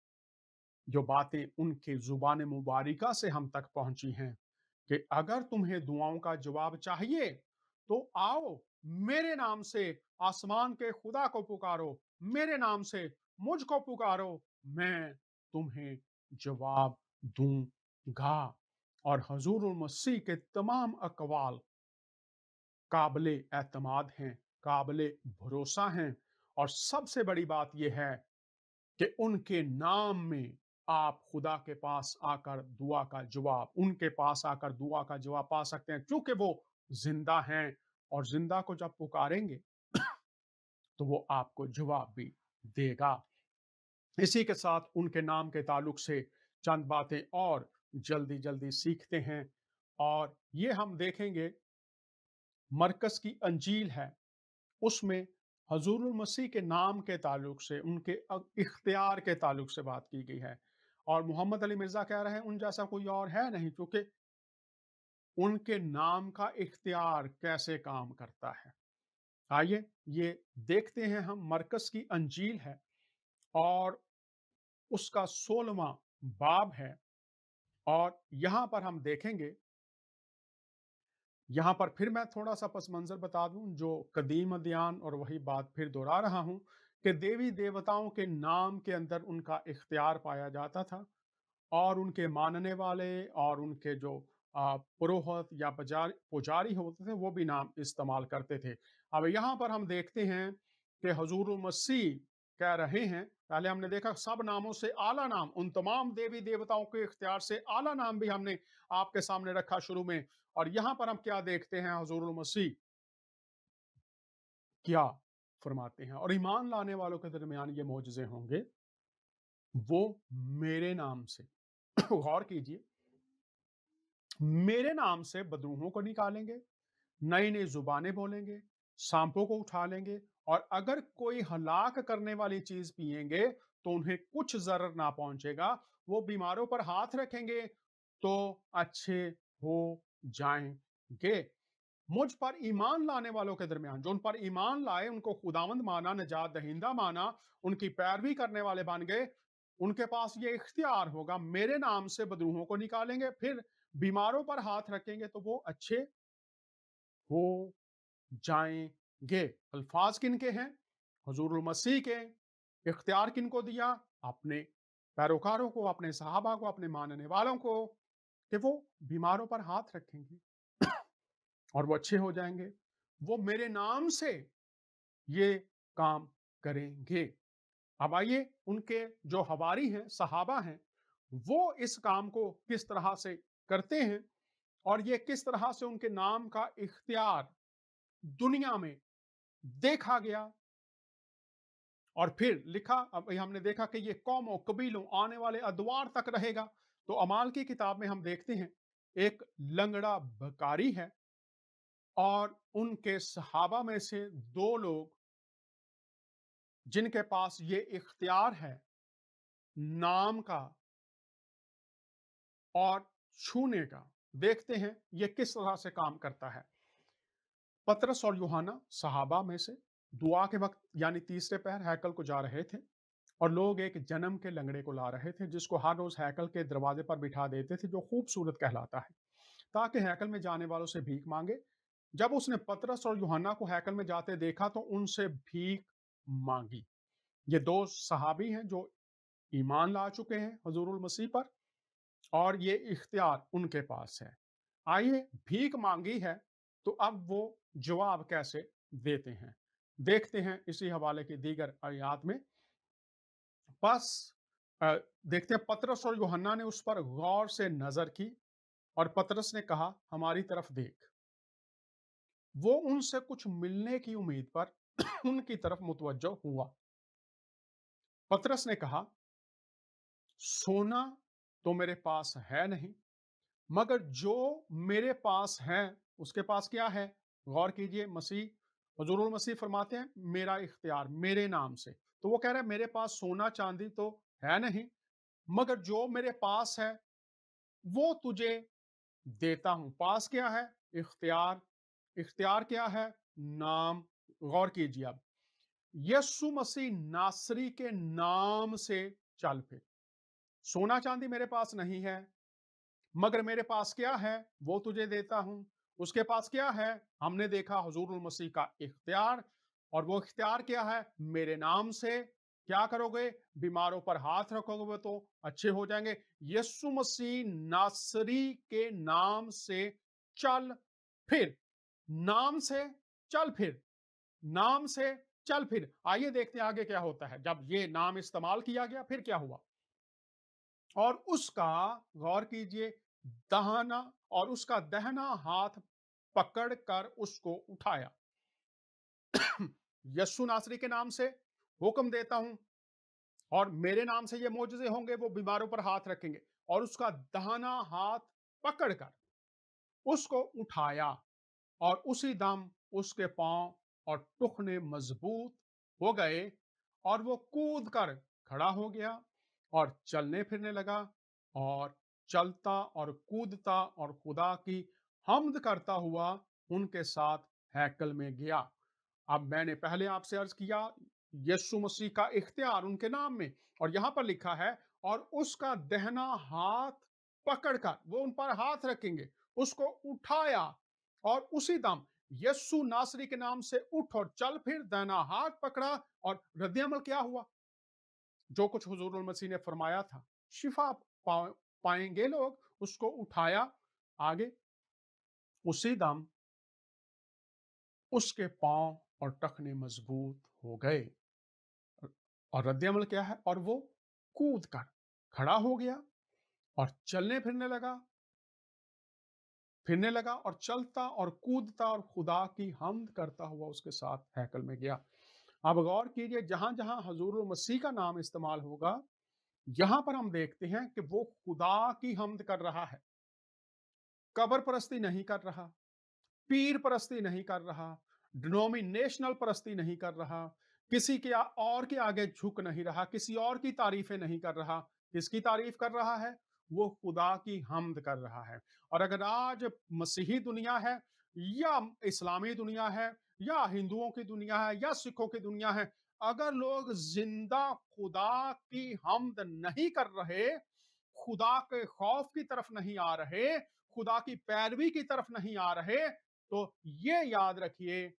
जो बातें उनके जुबान मुबारिका से हम तक पहुंची हैं, कि अगर तुम्हें दुआओं का जवाब चाहिए तो आओ, मेरे नाम से आसमान के खुदा को पुकारो, मेरे नाम से मुझको पुकारो, मैं तुम्हें जवाब दूंगा। और हजूर मसीह के तमाम अकवाल काबिल एतमाद हैं, काबिल भरोसा हैं। और सबसे बड़ी बात यह है कि उनके नाम में आप खुदा के पास आकर दुआ का जवाब, उनके पास आकर दुआ का जवाब पा सकते हैं, क्योंकि वो जिंदा हैं। और जिंदा को जब पुकारेंगे तो वो आपको जवाब भी देगा। इसी के साथ उनके नाम के ताल्लुक से चंद बातें और जल्दी जल्दी सीखते हैं। और ये हम देखेंगे, मरकस की अंजील है, उसमें हजूरुल मसीह के नाम के ताल्लुक से, उनके इख्तियार के ताल्लुक से बात की गई है। और मोहम्मद अली मिर्जा कह रहे हैं उन जैसा कोई और है नहीं, क्योंकि उनके नाम का इख्तियार कैसे काम करता है। आइए ये देखते हैं हम। मरकस की अंजील है और उसका 16वां बाब है। और यहां पर हम देखेंगे, यहाँ पर फिर मैं थोड़ा-सा पस मंज़र बता दूँ, जो कदीम अदयान, और वही बात फिर दोहरा रहा हूँ कि देवी-देवताओं के नाम के अंदर उनका इख्तियार पाया जाता था। और उनके मानने वाले और उनके जो पुरोहित या पुजारी होते थे, वो भी नाम इस्तेमाल करते थे। अब यहाँ पर हम देखते हैं कि हुज़ूर मसीह कह रहे हैं, पहले हमने देखा सब नामों से आला नाम, उन तमाम देवी-देवताओं के इख्तियार से आला नाम भी हमने आपके सामने रखा शुरू में। और यहाँ पर हम क्या देखते हैं, हुज़ूर मसीह क्या फरमाते हैं, और ईमान लाने वालों के दरमियान ये मोजज़े होंगे, वो मेरे नाम से गौर कीजिए, मेरे नाम से बदरूहों को निकालेंगे, नई नई जुबानें बोलेंगे, सांपों को उठा लेंगे, और अगर कोई हलाक करने वाली चीज पिएंगे तो उन्हें कुछ जरर ना पहुंचेगा। वो बीमारों पर हाथ रखेंगे तो अच्छे हो जाएंगे। मुझ पर ईमान लाने वालों के दरमियान, जो उन पर ईमान लाए, उनको खुदावंद माना, निजात दहिंदा माना, उनकी पैरवी करने वाले बन गए, उनके पास ये इख्तियार होगा, मेरे नाम से बदरूहों को निकालेंगे, फिर बीमारों पर हाथ रखेंगे तो वो अच्छे हो जाएंगे। अल्फाज किन के हैं? हुजूरुल मसीह के। इख्तियार किन को दिया? अपने पैरोकारों को, अपने सहाबा को, अपने मानने वालों को, कि वो बीमारों पर हाथ रखेंगे और वो अच्छे हो जाएंगे। वो मेरे नाम से ये काम करेंगे। अब आइए उनके जो हवारी हैं, सहाबा हैं, वो इस काम को किस तरह से करते हैं और ये किस तरह से उनके नाम का इख्तियार दुनिया में देखा गया। और फिर लिखा, अब हमने देखा कि ये कौमों, कबीलों, आने वाले अदवार तक रहेगा। तो अमाल की किताब में हम देखते हैं एक लंगड़ा बकारी है और उनके सहाबा में से दो लोग जिनके पास ये इख्तियार है नाम का और छूने का। देखते हैं ये किस तरह से काम करता है। पतरस और यूहन्ना सहाबा में से दुआ के वक्त यानी तीसरे पहर हैकल को जा रहे थे और लोग एक जन्म के लंगड़े को ला रहे थे जिसको हर रोज हैकल के दरवाजे पर बिठा देते थे, जो खूबसूरत कहलाता है, ताकि हैकल में जाने वालों से भीख मांगे। जब उसने पतरस और यूहन्ना को हैकल में जाते देखा तो उनसे भीख मांगी। ये दो सहाबी हैं जो ईमान ला चुके हैं हुजूरुल मसीह पर और ये इख्तियार उनके पास है। आइए, भीख मांगी है तो अब वो जवाब कैसे देते हैं, देखते हैं इसी हवाले की दीगर आयात में। बस देखते हैं, पतरस और यूहन्ना ने उस पर गौर से नजर की और पतरस ने कहा, हमारी तरफ देख। वो उनसे कुछ मिलने की उम्मीद पर उनकी तरफ मुतवज्जो हुआ। पतरस ने कहा, सोना तो मेरे पास है नहीं, मगर जो मेरे पास है, उसके पास क्या है? गौर कीजिए, मसीह, हुजूरुल मसीह फरमाते हैं मेरा इख्तियार, मेरे नाम से। तो वो कह रहा है मेरे पास सोना चांदी तो है नहीं, मगर जो मेरे पास है वो तुझे देता हूं। पास क्या है? इख्तियार। इख्तियार क्या है? नाम। गौर कीजिए, अब यीशु मसीह नासरी के नाम से चल फिर। सोना चांदी मेरे पास नहीं है, मगर मेरे पास क्या है वो तुझे देता हूं। उसके पास क्या है? हमने देखा हुजूरुल मसीह का इख्तियार, और वो इख्तियार क्या है? मेरे नाम से क्या करोगे? बीमारों पर हाथ रखोगे तो अच्छे हो जाएंगे। यीशु मसीह नासरी के नाम से चल फिर। नाम से चल फिर। नाम से चल फिर। आइए देखते हैं आगे क्या होता है। जब ये नाम इस्तेमाल किया गया फिर क्या हुआ? और उसका, गौर कीजिए, दहना और उसका दहना हाथ पकड़ कर उसको उठाया। यस्सु नासरी के नाम से हुक्म देता हूं और मेरे नाम से ये मोजज़े होंगे, वो बीमारों पर हाथ रखेंगे। और उसका दहना हाथ पकड़कर उसको उठाया और उसी दम उसके पांव और टुखने मजबूत हो गए और वो कूद कर खड़ा हो गया और चलने फिरने लगा और चलता और कूदता और खुदा की हम्द करता हुआ उनके साथ हैकल में गया। अब मैंने पहले आपसे अर्ज किया यीशु मसीह का इख्तियार उनके नाम में, और यहां पर लिखा है और उसका दहना हाथ पकड़कर, वो उन पर हाथ रखेंगे, उसको उठाया और उसी दम यस्सु नासरी के नाम से उठ और चल फिर। दाना हाथ पकड़ा और रद्द-ए-अमल क्या हुआ? जो कुछ हुजूरुल मसीह ने फरमाया था, शिफा पाएंगे लोग। उसको उठाया आगे, उसी दम उसके पांव और टखने मजबूत हो गए। और रद्द-ए-अमल क्या है? और वो कूद कर खड़ा हो गया और चलने फिरने लगा और चलता और कूदता और खुदा की हम्द करता हुआ उसके साथ हैकल में गया। अब गौर कीजिए, जहां जहां हजूरुल मसीह का नाम इस्तेमाल होगा, यहां पर हम देखते हैं कि वो खुदा की हम्द कर रहा है, कब्र परस्ती नहीं कर रहा, पीर परस्ती नहीं कर रहा, डिनोमिनेशनल परस्ती नहीं कर रहा, किसी के और के आगे झुक नहीं रहा, किसी और की तारीफें नहीं कर रहा। किसकी तारीफ कर रहा है? वो खुदा की हम्द कर रहा है। और अगर आज मसीही दुनिया है या इस्लामी दुनिया है, या हिंदुओं की दुनिया है, या सिखों की दुनिया है, अगर लोग जिंदा खुदा की हमद नहीं कर रहे, खुदा के खौफ की तरफ नहीं आ रहे, खुदा की पैरवी की तरफ नहीं आ रहे, तो ये याद रखिए,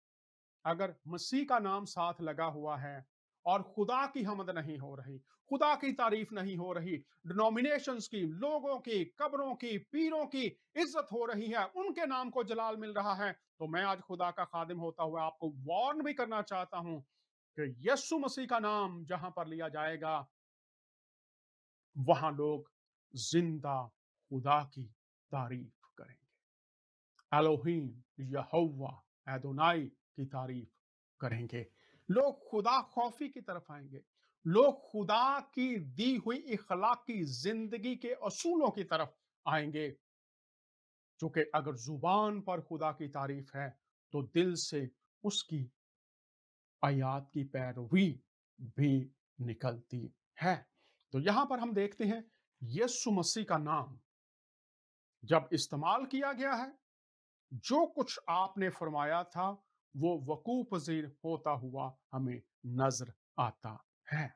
अगर मसीह का नाम साथ लगा हुआ है और खुदा की हमद नहीं हो रही, खुदा की तारीफ नहीं हो रही, डिनोमिनेशंस की, लोगों की, कब्रों की, पीरों की इज्जत हो रही है, उनके नाम को जलाल मिल रहा है, तो मैं आज खुदा का खादिम होता हुआ आपको वार्न भी करना चाहता हूं कि यीशु मसीह का नाम जहां पर लिया जाएगा, वहां लोग जिंदा खुदा की तारीफ करेंगे। एलोहीम, यहोवा, एदोनाई की तारीफ करेंगे। लोग खुदा खौफी की तरफ आएंगे, लोग खुदा की दी हुई इखलाकी जिंदगी के असूलों की तरफ आएंगे, क्योंकि अगर जुबान पर खुदा की तारीफ है तो दिल से उसकी आयात की पैरवी भी निकलती है। तो यहां पर हम देखते हैं यीशु मसीह का नाम जब इस्तेमाल किया गया है, जो कुछ आपने फरमाया था वो वकू पजीर होता हुआ हमें नजर आता है।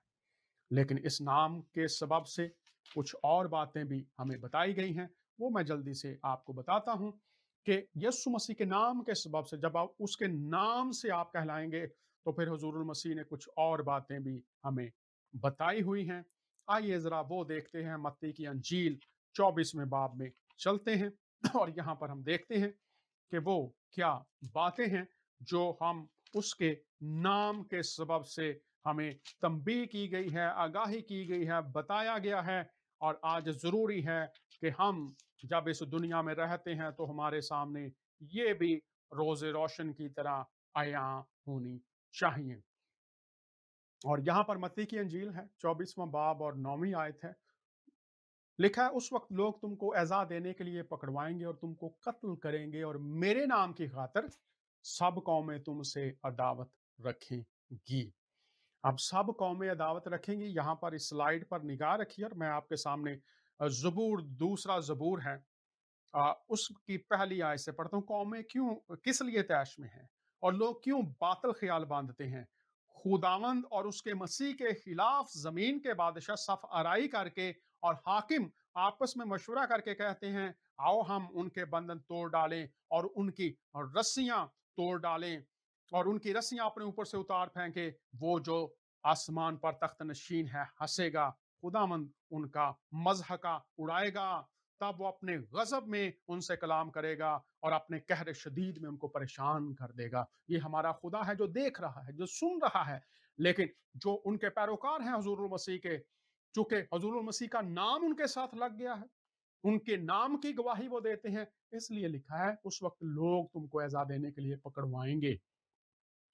लेकिन इस नाम के सबब से कुछ और बातें भी हमें बताई गई हैं, वो मैं जल्दी से आपको बताता हूं कि यीशु मसीह के नाम के सबब से जब आप उसके नाम से आप कहलाएंगे, तो फिर हुजूरुल मसीह ने कुछ और बातें भी हमें बताई हुई हैं। आइए जरा वो देखते हैं, मत्ती की अंजील 24वें बाब में चलते हैं और यहाँ पर हम देखते हैं कि वो क्या बातें हैं जो हम उसके नाम के सबब से हमें तंबीह की गई है, आगाही की गई है, बताया गया है। और आज जरूरी है कि हम जब इस दुनिया में रहते हैं तो हमारे सामने ये भी रोज़े रोशन की तरह आया होनी चाहिए। और यहाँ पर मत्ती की अंजील है 24वां बाब और 9वीं आयत है, लिखा है, उस वक्त लोग तुमको एजा देने के लिए पकड़वाएंगे और तुमको कत्ल करेंगे, और मेरे नाम की खातिर सब कौमें तुमसे अदावत रखेंगी। अब सब कौमें अदावत रखेंगी, यहाँ पर इस स्लाइड पर निगाह रखिए और मैं आपके सामने जबूर, दूसरा जबूर है, उसकी पहली आयत से पढ़ता हूँ। कौमें क्यों, किस लिए तैश में हैं, और लोग क्यों बातिल ख्याल बांधते हैं। खुदावंद और उसके मसीह के खिलाफ जमीन के बादशाह सफ आराई करके और हाकिम आपस में मशवरा करके कहते हैं, आओ हम उनके बंधन तोड़ डालें और उनकी रस्सियां तोड़ डालें और उनकी रस्सियां अपने ऊपर से उतार फेंके। वो जो आसमान पर तख्त नशीन है हंसेगा, खुदावंद उनका मजहका उड़ाएगा, तब वो अपने गजब में उनसे कलाम करेगा और अपने कहर शदीद में उनको परेशान कर देगा। ये हमारा खुदा है जो देख रहा है, जो सुन रहा है। लेकिन जो उनके पैरोकार हैं हुजूर मसीह के, चूंकि हुजूर मसीह का नाम उनके साथ लग गया है, उनके नाम की गवाही वो देते हैं, इसलिए लिखा है उस वक्त लोग तुमको एजा देने के लिए पकड़वाएंगे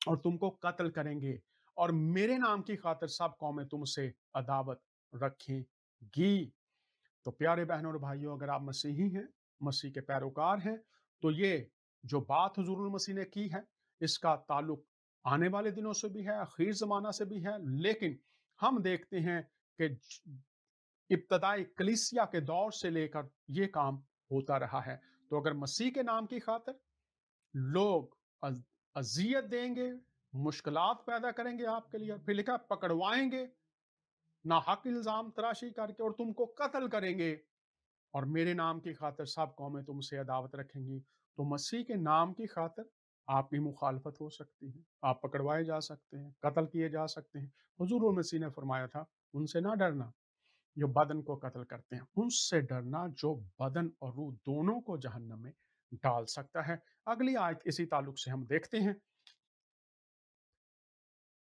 और तुमको कत्ल करेंगे, और मेरे नाम की खातिर सब कौमें तुमसे अदावत रखेंगी। तो प्यारे बहनों और भाइयों, अगर आप मसीही हैं, मसीह के पैरोकार हैं, तो ये जो बात हुजूरुल मसीह ने की है, इसका ताल्लुक आने वाले दिनों से भी है, आखिर जमाना से भी है। लेकिन हम देखते हैं कि इब्तदाई कलीसिया के दौर से लेकर ये काम होता रहा है। तो अगर मसीह के नाम की खातिर लोग अजियत देंगे, मुश्किलात पैदा करेंगे आपके लिए, फिर लिखा पकड़वाएंगे ना हक इल्जाम तराशी करके और तुमको कत्ल करेंगे, और मेरे नाम की खातिर सब कौमें तुमसे अदावत रखेंगी, तो मसीह के नाम की खातिर आपकी मुखालफत हो सकती है, आप पकड़वाए जा सकते हैं, कत्ल किए जा सकते हैं। हुजूर मसीह ने फरमाया था, उनसे ना डरना जो बदन को कत्ल करते हैं, उनसे डरना जो बदन और रूह दोनों को जहन्नम में डाल सकता है। अगली आयत इसी ताल्लुक से हम देखते हैं,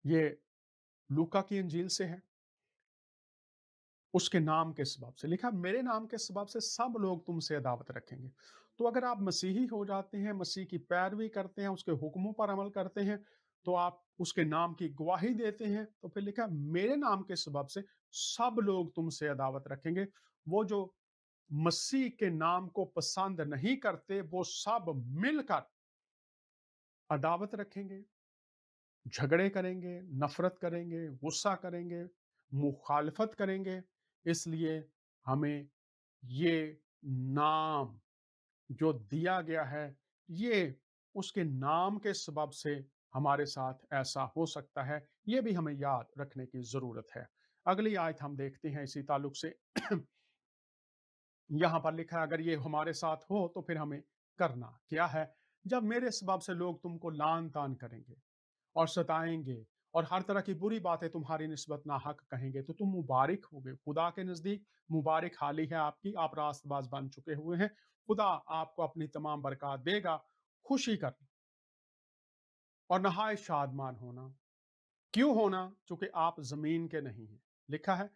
ये लूका की इंजील से है। उसके नाम के सबब से लिखा, मेरे नाम के सबब से सब लोग तुमसे अदावत रखेंगे। तो अगर आप मसीही हो जाते हैं, मसीह की पैरवी करते हैं, उसके हुक्मों पर अमल करते हैं, तो आप उसके नाम की गवाही देते हैं, तो फिर लिखा मेरे नाम के सबब से सब लोग तुमसे अदावत रखेंगे। वो जो मसीह के नाम को पसंद नहीं करते, वो सब मिलकर अदावत रखेंगे, झगड़े करेंगे, नफरत करेंगे, गुस्सा करेंगे, मुखालफत करेंगे। इसलिए हमें ये नाम जो दिया गया है, ये اس کے نام کے سبب سے ہمارے ساتھ ایسا ہو سکتا ہے، یہ بھی ہمیں یاد رکھنے کی ضرورت ہے۔ اگلی آیت ہم دیکھتے ہیں اسی تعلق سے یہاں پر لکھا ہے اگر یہ ہمارے ساتھ ہو تو پھر ہمیں کرنا کیا ہے؟ جب میرے سبب سے لوگ تم کو لعن طعن کریں گے اور ستائیں گے اور ہر طرح کی بری باتیں تمہاری نسبت ناحق کہیں گے تو تم مبارک ہوگے، خدا کے نزدیک مبارک حالی ہے آپ کی، آپ راست باز بن چکے ہوئے ہیں، خدا آپ کو اپنی تمام برکات دے گا۔ خوشی کرنا اور نہایت شادمان ہونا، کیوں ہونا؟ چونکہ آپ زمین کے نہیں ہیں، لکھا ہے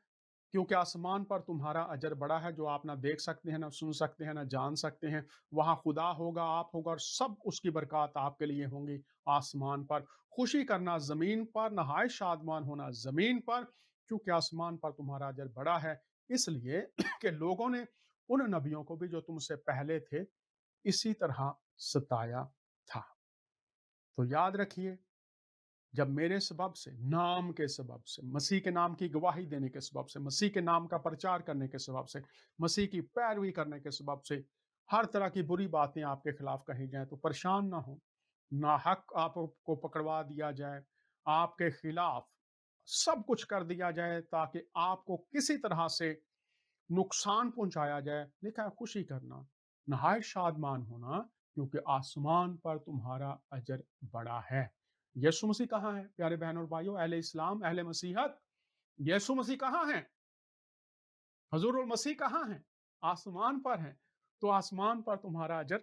کیونکہ آسمان پر تمہارا اجر بڑا ہے، جو آپ نہ دیکھ سکتے ہیں، نہ سن سکتے ہیں، نہ جان سکتے ہیں۔ وہاں خدا ہوگا، آپ ہوگا اور سب اس کی برکات آپ کے لیے ہوں گی آسمان پر۔ خوشی کرنا زمین پر، نہایت شادمان ہونا زمین پر، کیونکہ آسمان پر تمہارا اجر بڑا ہے، اس لیے کہ لوگوں نے ان نبیوں کو بھی جو تم سے پہلے تھے اسی طرح ستایا تھا۔ تو یاد رکھیے، جب میرے سبب سے، نام کے سبب سے، مسیح کے نام کی گواہی دینے کے سبب سے، مسیح کے نام کا پرچار کرنے کے سبب سے، مسیح کی پیروی کرنے کے سبب سے ہر طرح کی بری باتیں آپ کے خلاف کہی جائیں تو پریشان نہ ہوں، ناحق آپ کو پکڑوا دیا جائے، آپ کے خلاف سب کچھ کر دیا جائے تاکہ آپ کو کسی طرح سے نقصان پہنچایا جائے، لکھا ہے خوشی کرنا، نہایت شادمان ہونا، کیونکہ آسمان پر تمہارا اجر بڑا ہے۔ یسوع مسیح کہاں ہے پیارے بہن اور بھائیوں، اہل اسلام، اہل مسیحت؟ یسوع مسیح کہاں ہیں؟ حضور المسیح کہاں ہیں؟ آسمان پر ہیں۔ تو آسمان پر تمہارا اجر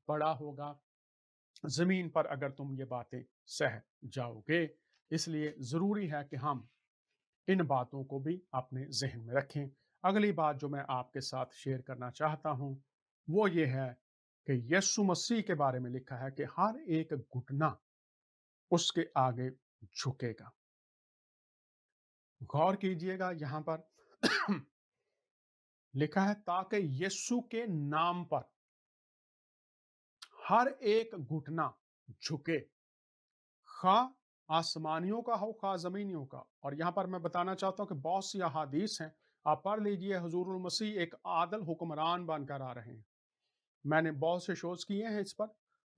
بڑا ہوگا، زمین پر اگر تم یہ باتیں سہ جاؤ گے۔ اس لیے ضروری ہے کہ ہم ان باتوں کو بھی اپنے ذہن میں رکھیں۔ اگلی بات جو میں آپ کے ساتھ شیئر کرنا چاہتا ہوں وہ یہ ہے کہ یسوع مسیح کے بارے میں لکھا ہے کہ ہر ایک گھٹنا اس کے آگے جھکے گا۔ غور کیجئے گا، یہاں پر لکھا ہے تاکہ یسوع کے نام پر ہر ایک گھٹنا جھکے، خواہ آسمانیوں کا ہو خواہ زمینیوں کا۔ اور یہاں پر میں بتانا چاہتا ہوں کہ بہت سی احادیث ہیں، آپ پڑھ لیجئے، حضور المسیح ایک عادل حکمران بن کر آ رہے ہیں۔ میں نے بہت سے شوز کیے ہیں اس پر،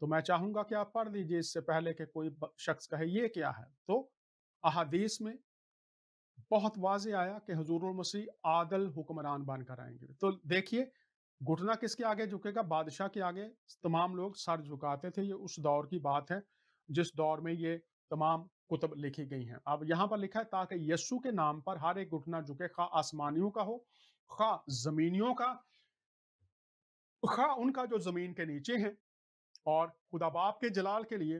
تو میں چاہوں گا کہ آپ پڑھ لیجئے اس سے پہلے کہ کوئی شخص کہے یہ کیا ہے۔ تو احادیث میں بہت واضح آیا کہ حضور المسیح عادل حکمران بن کر آئیں گے۔ تو دیکھیے، گھٹنا کس کے آگے جھکے گا؟ بادشاہ کے آگے تمام لوگ سر جھکاتے تھے۔ یہ اس دور کی بات ہے جس دور میں یہ تمام کتب لکھی گئی ہیں۔ اب یہاں پر لکھا ہے تاکہ یسوع کے نام پر ہر ایک گھٹنا جھکے، خواہ آسمانیوں کا ہو خواہ زمینیوں کا، خواہ ان کا جو زمین کے نیچے ہیں، اور خدا باپ کے جلال کے لیے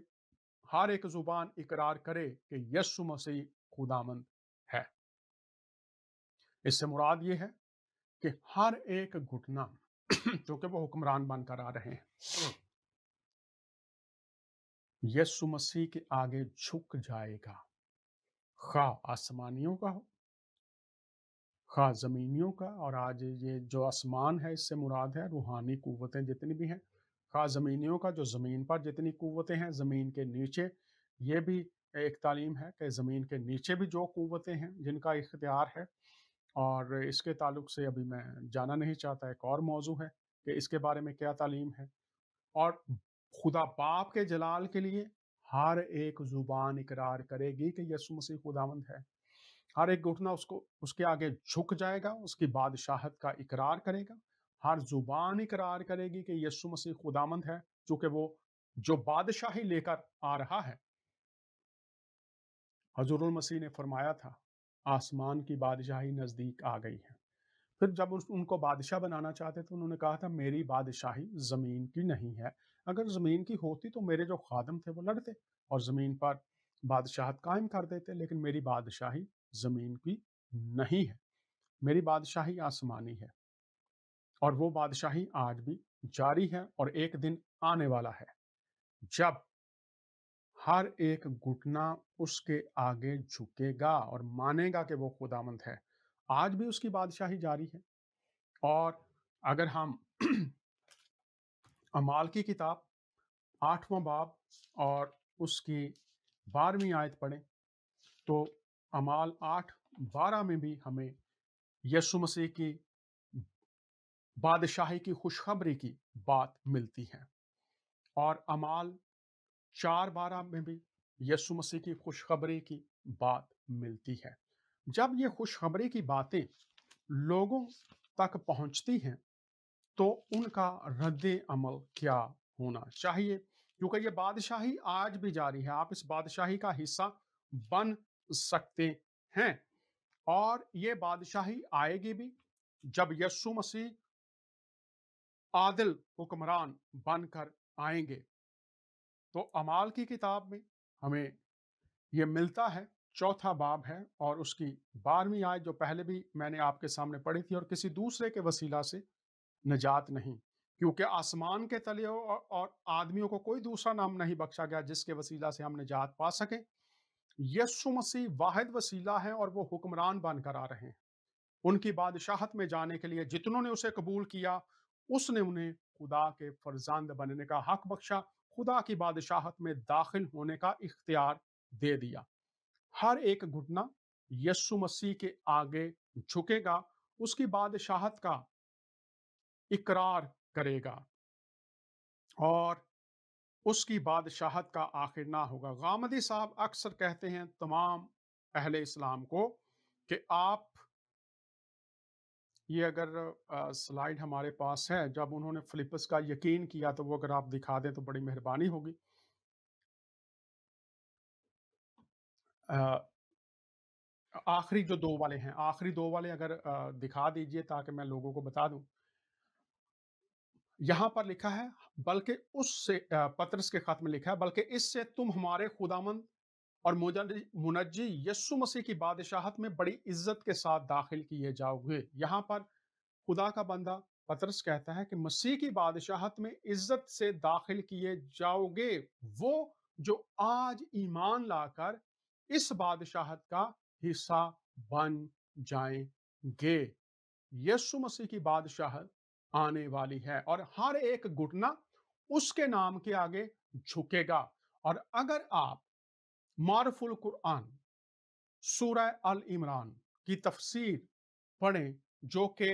ہر ایک زبان اقرار کرے کہ یسوع مسیح خداوند ہے۔ اس سے مراد یہ ہے کہ ہر ایک گھٹنا چونکہ وہ حکمران بن کر آ رہے ہیں، یسوع مسیح کے آگے جھک جائے گا، خواہ آسمانیوں کا ہو خواہ زمینیوں کا۔ اور آج یہ جو آسمان ہے اس سے مراد ہے روحانی قوتیں جتنی بھی ہیں، خواہ زمینیوں کا جو زمین پر جتنی قوتیں ہیں، زمین کے نیچے یہ بھی ایک تعلیم ہے کہ زمین کے نیچے بھی جو قوتیں ہیں جن کا اختیار ہے، اور اس کے تعلق سے ابھی میں جانا نہیں چاہتا، ایک اور موضوع ہے کہ اس کے بارے میں کیا تعلیم ہے۔ اور خدا باپ کے جلال کے لیے ہر ایک زبان اقرار کرے گی کہ یسوع مسیح خداوند ہے۔ ہر ایک گھٹنا اس کے آگے جھک جائے گا، اس کی بادشاہت کا اقرار کرے گا، ہر زبان اقرار کرے گی کہ یسوع مسیح خداوند ہے، چونکہ وہ جو بادشاہی لے کر آ رہا ہے۔ حضور المسیح نے فرمایا تھا آسمان کی بادشاہی نزدیک آ گئی ہے۔ پھر جب ان کو بادشاہ بنانا چاہتے تو انہوں نے کہا تھا میری بادشاہی زمین کی نہیں ہے، اگر زمین کی ہوتی تو میرے جو خادم تھے وہ لڑتے اور زمین پر بادشاہت قائم کر دیتے، لیکن میری بادشاہی زمین کی نہیں ہے، میری بادشاہی آسمانی ہے، اور وہ بادشاہی آج بھی جاری ہے، اور ایک دن آنے والا ہے جب ہر ایک گھٹنا اس کے آگے جھکے گا اور مانے گا کہ وہ خداوند ہے۔ آج بھی اس کی بادشاہی جاری ہے۔ اور اگر ہم اعمال کی کتاب 8واں باب اور اس کی 12ویں آیت پڑھیں تو اعمال 8:12 میں بھی ہمیں یسوع مسیح کی بادشاہی کی خوشخبری کی بات ملتی ہے۔ اور اعمال 4:12 में भी यीशु मसीह की खुशखबरी की बात मिलती है। जब ये खुशखबरी की बातें लोगों तक पहुंचती हैं तो उनका रद्द अमल क्या होना चाहिए, क्योंकि ये बादशाही आज भी जारी है। आप इस बादशाही का हिस्सा बन सकते हैं और ये बादशाही आएगी भी जब यीशु मसीह आदिल हुक्मरान बनकर आएंगे। तो अमाल की किताब में हमें ये मिलता है, 4 बाब है और उसकी 12वीं आयत, जो पहले भी मैंने आपके सामने पढ़ी थी, और किसी दूसरे के वसीला से निजात नहीं, क्योंकि आसमान के तले और आदमियों को कोई दूसरा नाम नहीं बख्शा गया जिसके वसीला से हम निजात पा सकें। यीशु मसीह वाहिद वसीला है और वो हुक्मरान बनकर आ रहे हैं। उनकी बादशाहत में जाने के लिए जितनों ने उसे कबूल किया, उसने उन्हें खुदा के फर्जंद बनने का हक बख्शा, खुदा की बादशाहत में दाखिल होने का इख्तियार दे दिया। हर एक घुटना यीशु मसीह के आगे झुकेगा, उसकी बादशाहत का इकरार करेगा और उसकी बादशाहत का आखिर ना होगा। गामदी साहब अक्सर कहते हैं तमाम अहले इस्लाम को कि आप ये अगर स्लाइड हमारे पास है, जब उन्होंने फिलिप्पस का यकीन किया, तो वो अगर आप दिखा दें तो बड़ी मेहरबानी होगी। आखिरी जो 2 वाले हैं, आखिरी 2 वाले अगर दिखा दीजिए ताकि मैं लोगों को बता दूं। यहां पर लिखा है, बल्कि उससे पतरस के खत में लिखा है, बल्कि इससे तुम हमारे खुदामंद और मुनज्जी यीशु मसीह की बादशाहत में बड़ी इज्जत के साथ दाखिल किए जाओगे। यहाँ पर खुदा का बंदा पतरस कहता है कि मसीह की बादशाहत में इज्जत से दाखिल किए जाओगे, वो जो आज ईमान लाकर इस बादशाहत का हिस्सा बन जाएंगे। यीशु मसीह की बादशाहत आने वाली है और हर एक घुटना उसके नाम के आगे झुकेगा। और अगर आप मारुफुल कुरान सूरह अल इमरान की तफसीर पढ़ें, जो कि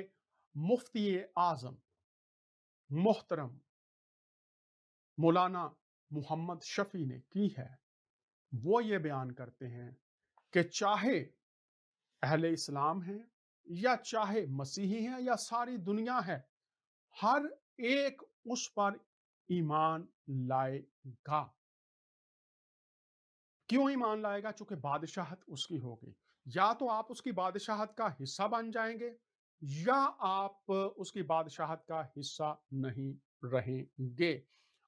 मुफ्ती आजम मोहतरम मौलाना मोहम्मद शफी ने की है, वो ये बयान करते हैं कि चाहे अहले इस्लाम हैं या चाहे मसीही हैं या सारी दुनिया है, हर एक उस पर ईमान लाएगा। क्यों ईमान लाएगा? चूंकि बादशाहत उसकी होगी। या तो आप उसकी बादशाहत का हिस्सा बन जाएंगे या आप उसकी बादशाहत का हिस्सा नहीं रहेंगे।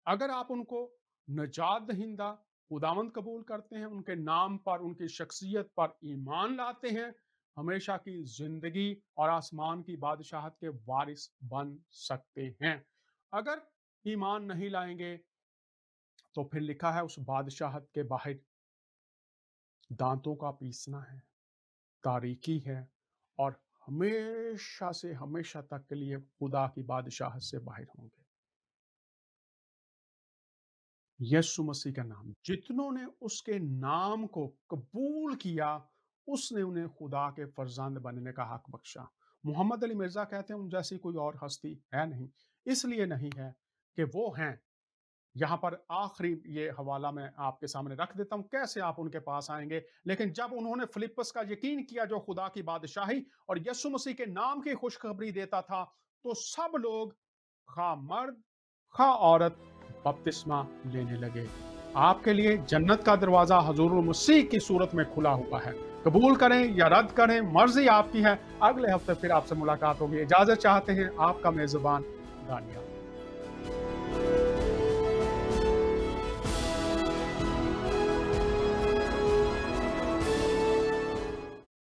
अगर आप उनको नजात दहिंदा खुदावंद कबूल करते हैं, उनके नाम पर, उनकी शख्सियत पर ईमान लाते हैं, हमेशा की जिंदगी और आसमान की बादशाहत के वारिस बन सकते हैं। अगर ईमान नहीं लाएंगे तो फिर लिखा है उस बादशाहत के बाहर दांतों का पीसना है, तारीकी है और हमेशा से हमेशा तक के लिए खुदा की बादशाहत से बाहर होंगे। यीशु मसीह का नाम, जितनों ने उसके नाम को कबूल किया, उसने उन्हें खुदा के फर्जंद बनने का हक बख्शा। मोहम्मद अली मिर्जा कहते हैं उन जैसी कोई और हस्ती है नहीं। इसलिए नहीं है कि वो हैं। यहाँ पर आखिरी ये हवाला मैं आपके सामने रख देता हूँ, कैसे आप उनके पास आएंगे। लेकिन जब उन्होंने फिलिप्पस का यकीन किया, जो खुदा की बादशाही और यीशु मसीह के नाम की खुशखबरी देता था, तो सब लोग, खा मर्द खा औरत, बपतिस्मा लेने लगे। आपके लिए जन्नत का दरवाजा हुजूर मसीह की सूरत में खुला हुआ है। कबूल करें या रद्द करें, मर्जी आपकी है। अगले हफ्ते फिर आपसे मुलाकात होगी। इजाजत चाहते हैं आपका मेजबान दानिया।